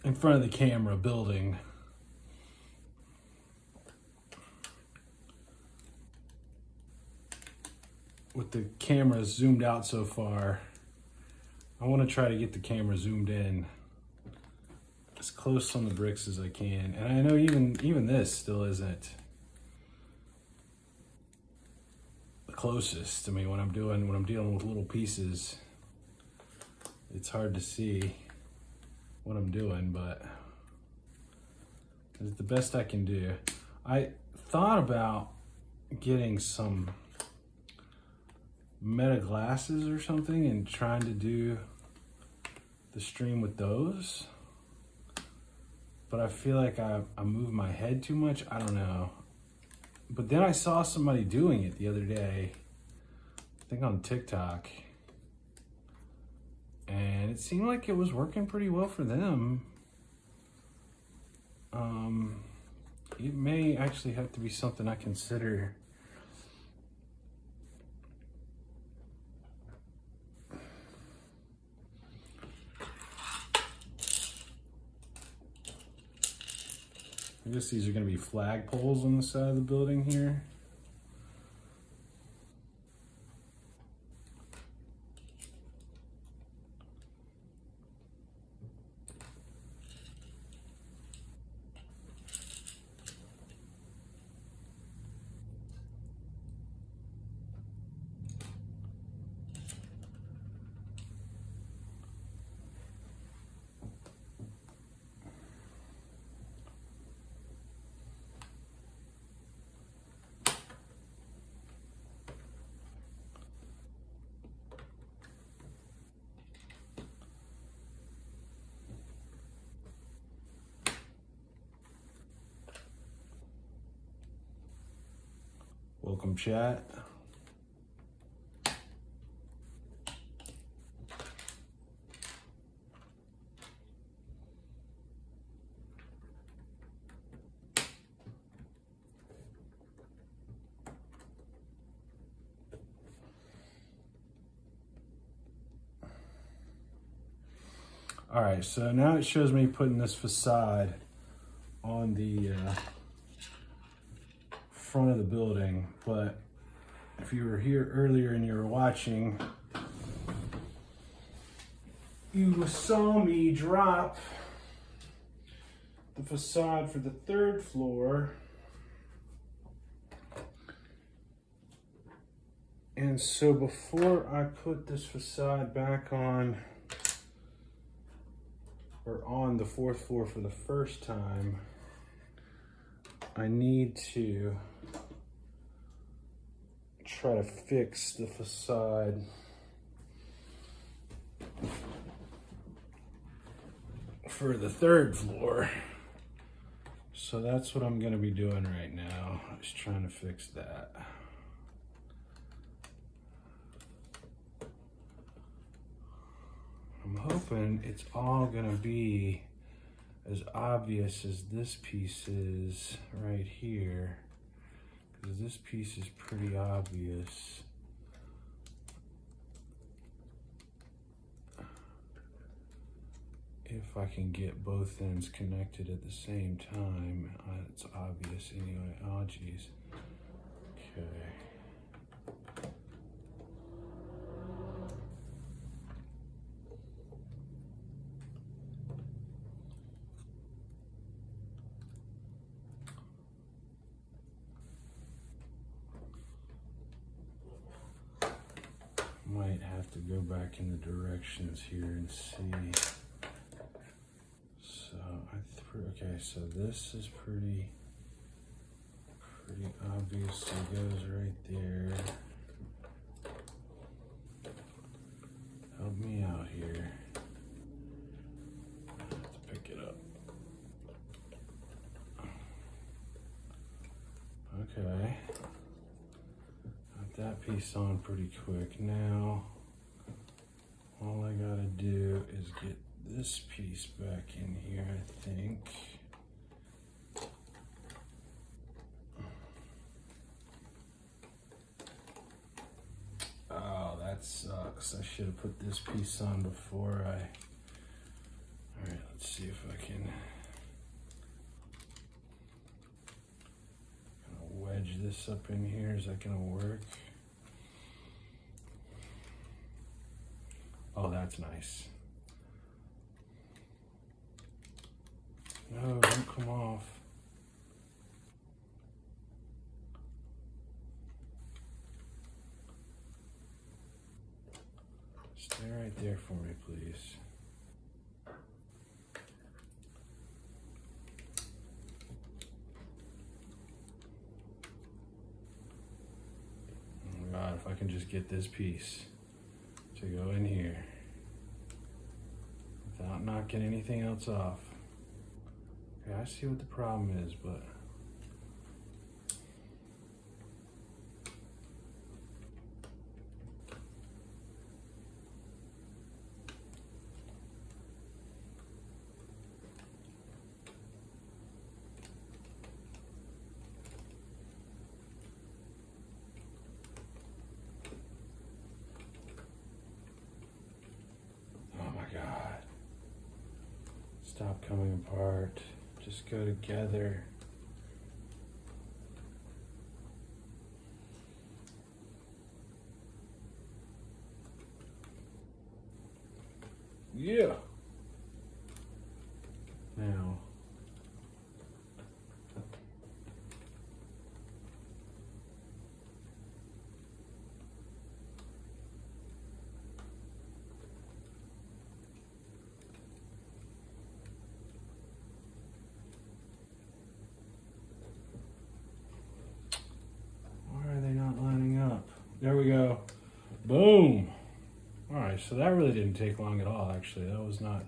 in front of the camera building. With the camera zoomed out so far, I want to try to get the camera zoomed in as close on the bricks as I can. And I know even this still isn't the closest. I mean, when I'm dealing with little pieces, it's hard to see what I'm doing, but it's the best I can do. I thought about getting some Meta glasses or something and trying to do the stream with those, but I feel like I move my head too much. I don't know. But then I saw somebody doing it the other day, I think on TikTok, and it seemed like it was working pretty well for them. It may actually have to be something I consider. I guess these are going to be flagpoles on the side of the building here. Welcome, chat. All right, so now it shows me putting this facade on the front of the building, but if you were here earlier and you were watching, you saw me drop the facade for the third floor And so before I put this facade back on, or on the 4th floor for the first time, I need to try to fix the facade for the 3rd floor. So that's what I'm gonna be doing right now, is trying to fix that. I'm hoping it's all gonna be as obvious as this piece is right here, because this piece is pretty obvious. If I can get both ends connected at the same time, it's obvious anyway. Oh geez. Okay. Might have to go back in the directions here and see. So okay, so this is pretty obviously goes right there. Help me out here. I have to pick it up. Okay. Got that piece on pretty quick. Now, all I gotta do is get this piece back in here, I think. Oh, that sucks. I should have put this piece on before I... All right, let's see if I can wedge this up in here. Is that gonna work? Oh, that's nice. No, don't come off. Stay right there for me, please. Oh my God, if I can just get this piece to go in here without knocking anything else off. Okay, I see what the problem is, but oh my God. Stop coming apart. Just go together. Yeah. Now. There we go. Boom. All right, so that really didn't take long at all, actually. That was not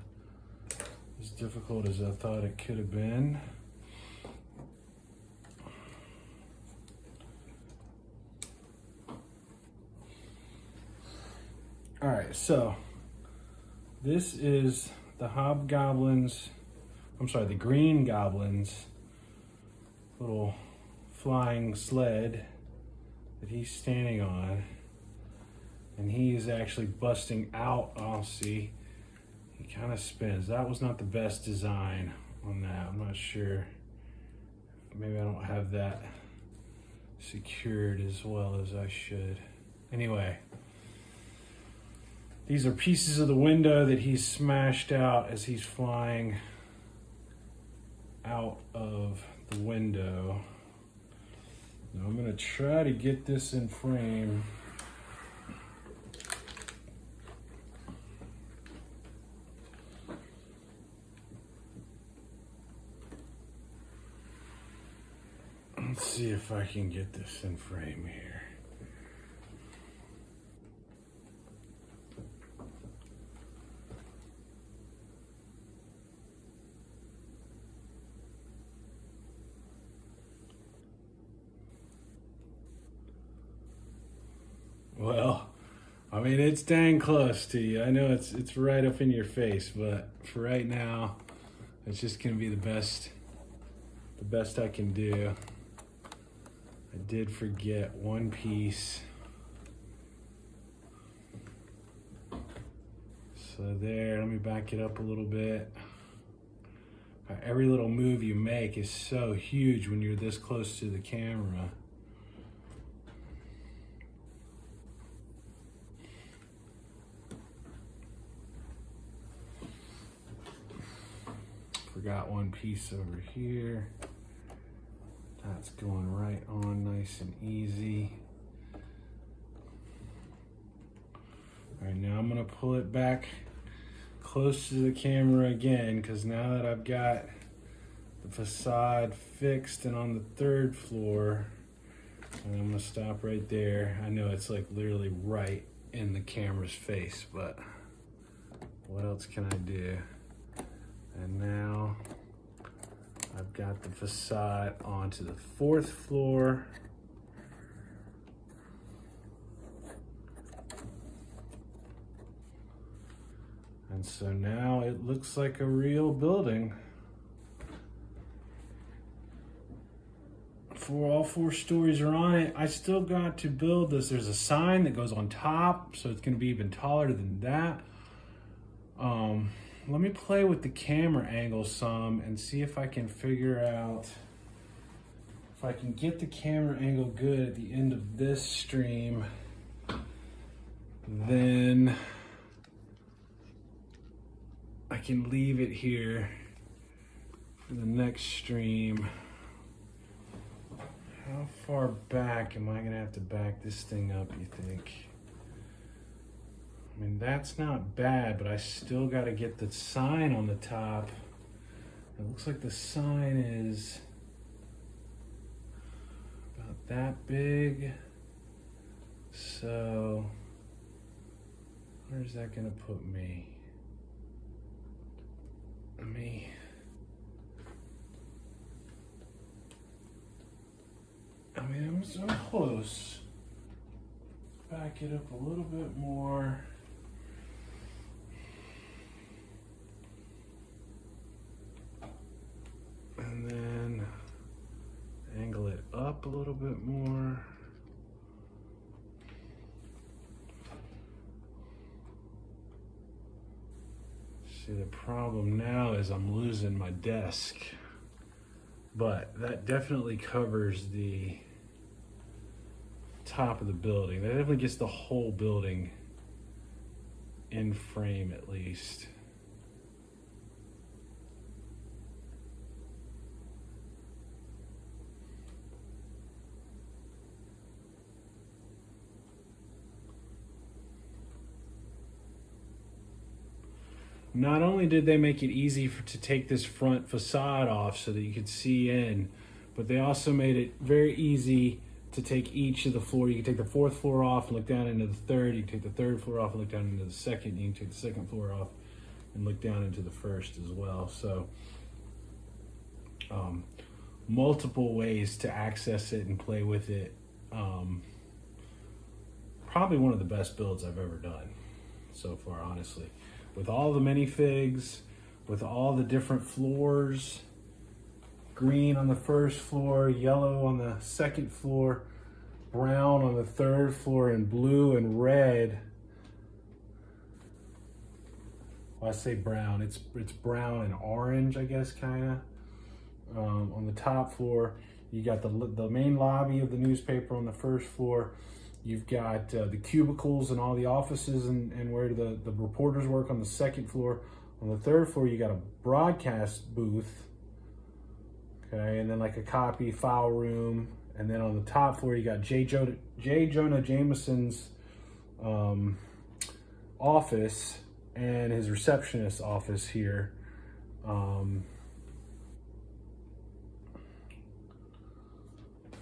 as difficult as I thought it could have been. All right, so this is the the Green Goblin's little flying sled that he's standing on, and he is actually busting out. I'll see, he kind of spins. That was not the best design on that. I'm not sure, maybe I don't have that secured as well as I should. Anyway, these are pieces of the window that he's smashed out as he's flying out of the window. Now I'm gonna try to get this in frame Let's see if I can get this in frame here. Well, I mean, it's dang close to you. I know it's right up in your face, but for right now, it's just gonna be the best I can do. I did forget one piece. So there, let me back it up a little bit. Every little move you make is so huge when you're this close to the camera. Forgot one piece over here. That's going right on nice and easy. All right, now I'm gonna pull it back close to the camera again, because now that I've got the facade fixed and on the 3rd floor, and I'm gonna stop right there. I know it's like literally right in the camera's face, but what else can I do? And now I've got the facade onto the 4th floor. And so now it looks like a real building. All 4 stories are on it. I still got to build this. There's a sign that goes on top, so it's gonna be even taller than that. Let me play with the camera angle some and see if I can figure out if I can get the camera angle good at the end of this stream. Then I can leave it here for the next stream. How far back am I gonna have to back this thing up, you think? I mean, that's not bad, but I still gotta get the sign on the top. It looks like the sign is about that big. So, where's that gonna put me? I mean, I'm so close. Back it up a little bit more. And then angle it up a little bit more. See, the problem now is I'm losing my desk, but that definitely covers the top of the building. That definitely gets the whole building in frame at least. Not only did they make it easy to take this front facade off so that you could see in, but they also made it very easy to take each of the floor. You can take the 4th floor off and look down into the 3rd. You can take the 3rd floor off and look down into the 2nd. You can take the 2nd floor off and look down into the 1st as well. So multiple ways to access it and play with it. Probably one of the best builds I've ever done so far, honestly. With all the minifigs, with all the different floors, green on the 1st floor, yellow on the 2nd floor, brown on the 3rd floor, and blue and red. Well, I say brown, it's brown and orange, I guess, kind of. On the top floor, you got the main lobby of the newspaper on the 1st floor. You've got the cubicles and all the offices and where the reporters work on the 2nd floor. On the 3rd floor, you got a broadcast booth, okay, and then like a copy file room. And then on the top floor, you got J. Jonah Jameson's office and his receptionist's office here.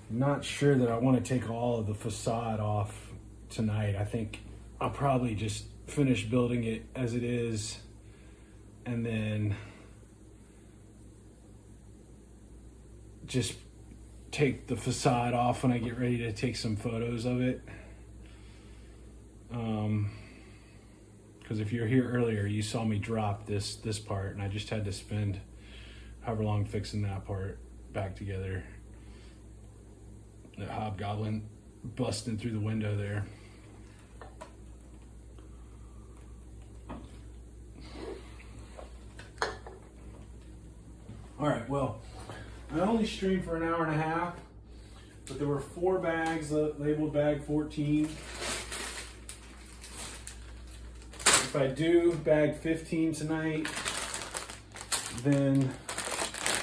I'm not sure that I want to take all of the facade off tonight. I think I'll probably just finish building it as it is, and then just take the facade off when I get ready to take some photos of it. Because if you're here earlier, you saw me drop this part, and I just had to spend however long fixing that part back together. The hobgoblin busting through the window there. All right, well, I only streamed for an hour and a half, but there were 4 bags labeled bag 14. If I do bag 15 tonight, then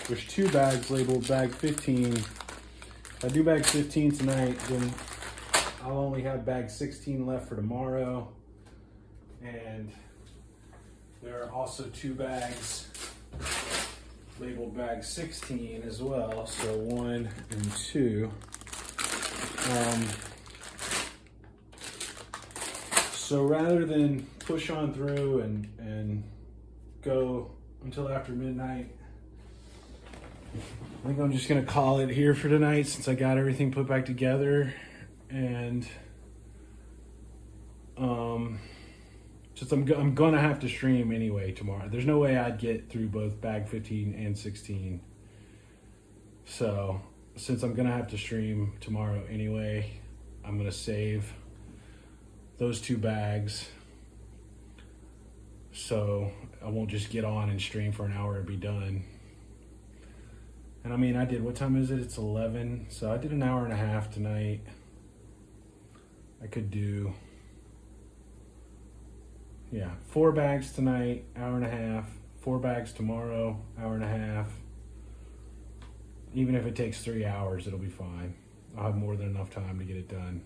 there's 2 bags labeled bag 15. If I do bag 15 tonight, then I'll only have bag 16 left for tomorrow. And there are also 2 bags labeled bag 16 as well, so 1 and 2. So rather than push on through and go until after midnight, I think I'm just gonna call it here for tonight, since I got everything put back together. And since I'm gonna have to stream anyway tomorrow. There's no way I'd get through both bag 15 and 16. So since I'm gonna have to stream tomorrow anyway, I'm gonna save those 2 bags, so I won't just get on and stream for an hour and be done. And I mean, what time is it? It's 11, so I did an hour and a half tonight. I could do, 4 bags tonight, hour and a half, 4 bags tomorrow, hour and a half. Even if it takes 3 hours, it'll be fine. I'll have more than enough time to get it done.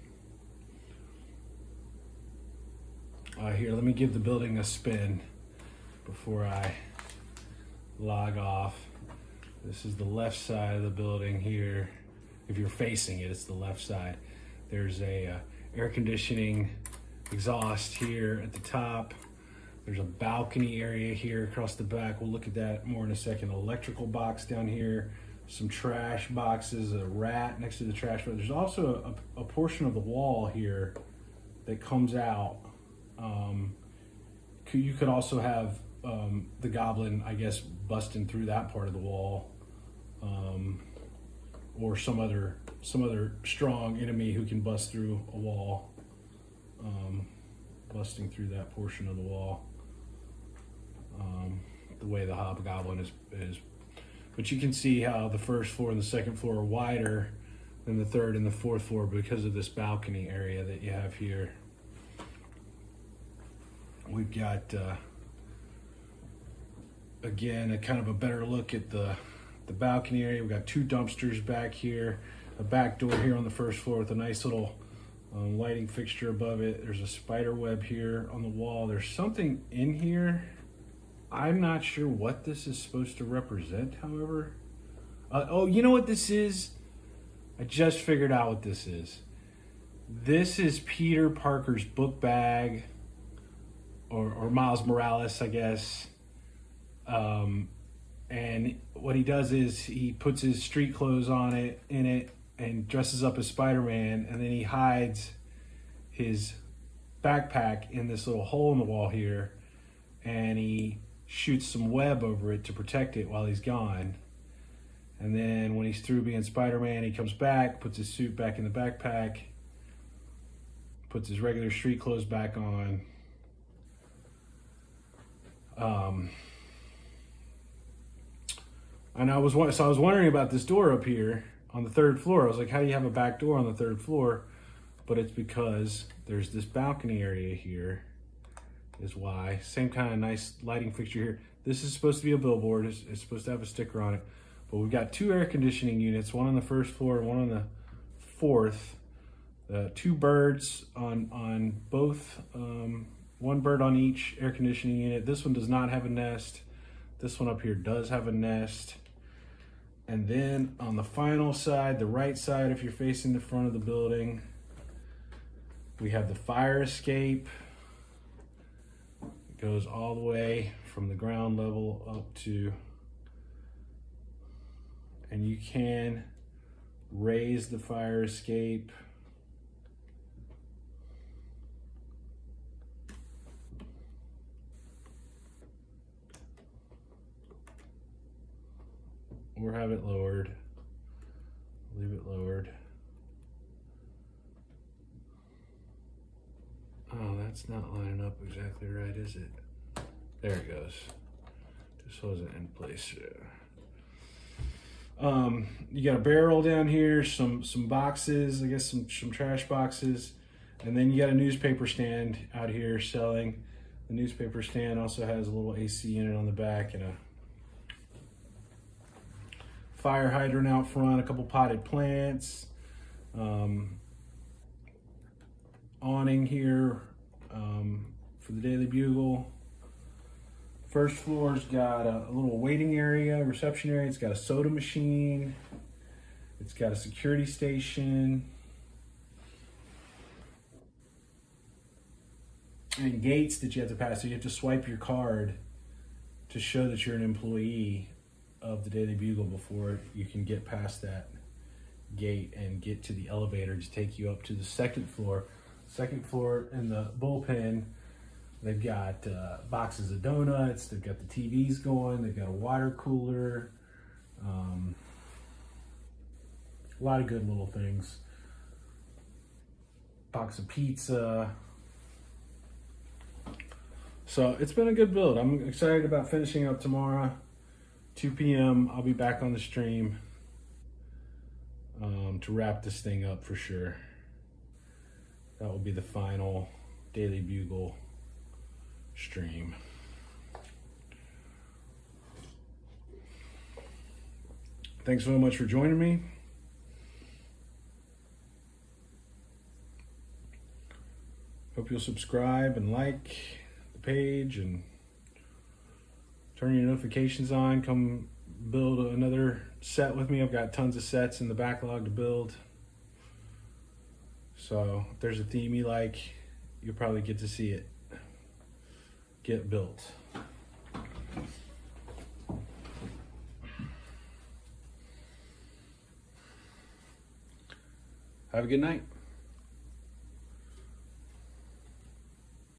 Here, let me give the building a spin before I log off. This is the left side of the building here. If you're facing it, it's the left side. There's a air conditioning exhaust here at the top. There's a balcony area here across the back. We'll look at that more in a second. Electrical box down here, some trash boxes, a rat next to the trash. But there's also a portion of the wall here that comes out. You could also have the goblin, I guess, busting through that part of the wall, or some other strong enemy who can bust through a wall, busting through that portion of the wall. The way the hobgoblin is, but you can see how the first floor and the second floor are wider than the third and the fourth floor because of this balcony area that you have here. We've got, again, a kind of a better look at the balcony area. We've got 2 dumpsters back here, a back door here on the first floor with a nice little lighting fixture above it. There's a spider web here on the wall. There's something in here. I'm not sure what this is supposed to represent, however. Oh, you know what this is? I just figured out what this is. This is Peter Parker's book bag, or Miles Morales, I guess. And what he does is he puts his street clothes in it, and dresses up as Spider-Man, and then he hides his backpack in this little hole in the wall here, and he shoots some web over it to protect it while he's gone. And then when he's through being Spider-Man, he comes back, puts his suit back in the backpack, puts his regular street clothes back on. And I was wondering about this door up here on the 3rd floor. I was like, how do you have a back door on the 3rd floor? But it's because there's this balcony area here is why. Same kind of nice lighting fixture here. This is supposed to be a billboard. It's supposed to have a sticker on it. But we've got 2 air conditioning units, one on the 1st floor and one on the 4th. 2 birds on both, 1 bird on each air conditioning unit. This one does not have a nest. This one up here does have a nest. And then on the final side, the right side, if you're facing the front of the building, we have the fire escape. It goes all the way from the ground level up to, and you can raise the fire escape. Or have it lowered. Leave it lowered. Oh, that's not lining up exactly right, is it? There it goes. Just wasn't in place. You got a barrel down here, some boxes, I guess some trash boxes, and then you got a newspaper stand out here selling. The newspaper stand also has a little AC unit on the back and a fire hydrant out front, a couple potted plants, awning here for the Daily Bugle. First floor's got a little waiting area, reception area. It's got a soda machine. It's got a security station. And gates that you have to pass. So you have to swipe your card to show that you're an employee of the Daily Bugle before you can get past that gate and get to the elevator to take you up to the second floor. Second floor in the bullpen, they've got boxes of donuts, they've got the TVs going, they've got a water cooler, a lot of good little things. Box of pizza. So it's been a good build. I'm excited about finishing up tomorrow. 2 p.m. I'll be back on the stream to wrap this thing up for sure. That will be the final Daily Bugle stream. Thanks so much for joining me. Hope you'll subscribe and like the page and turn your notifications on. Come build another set with me. I've got tons of sets in the backlog to build. So if there's a theme you like, you'll probably get to see it get built. Have a good night.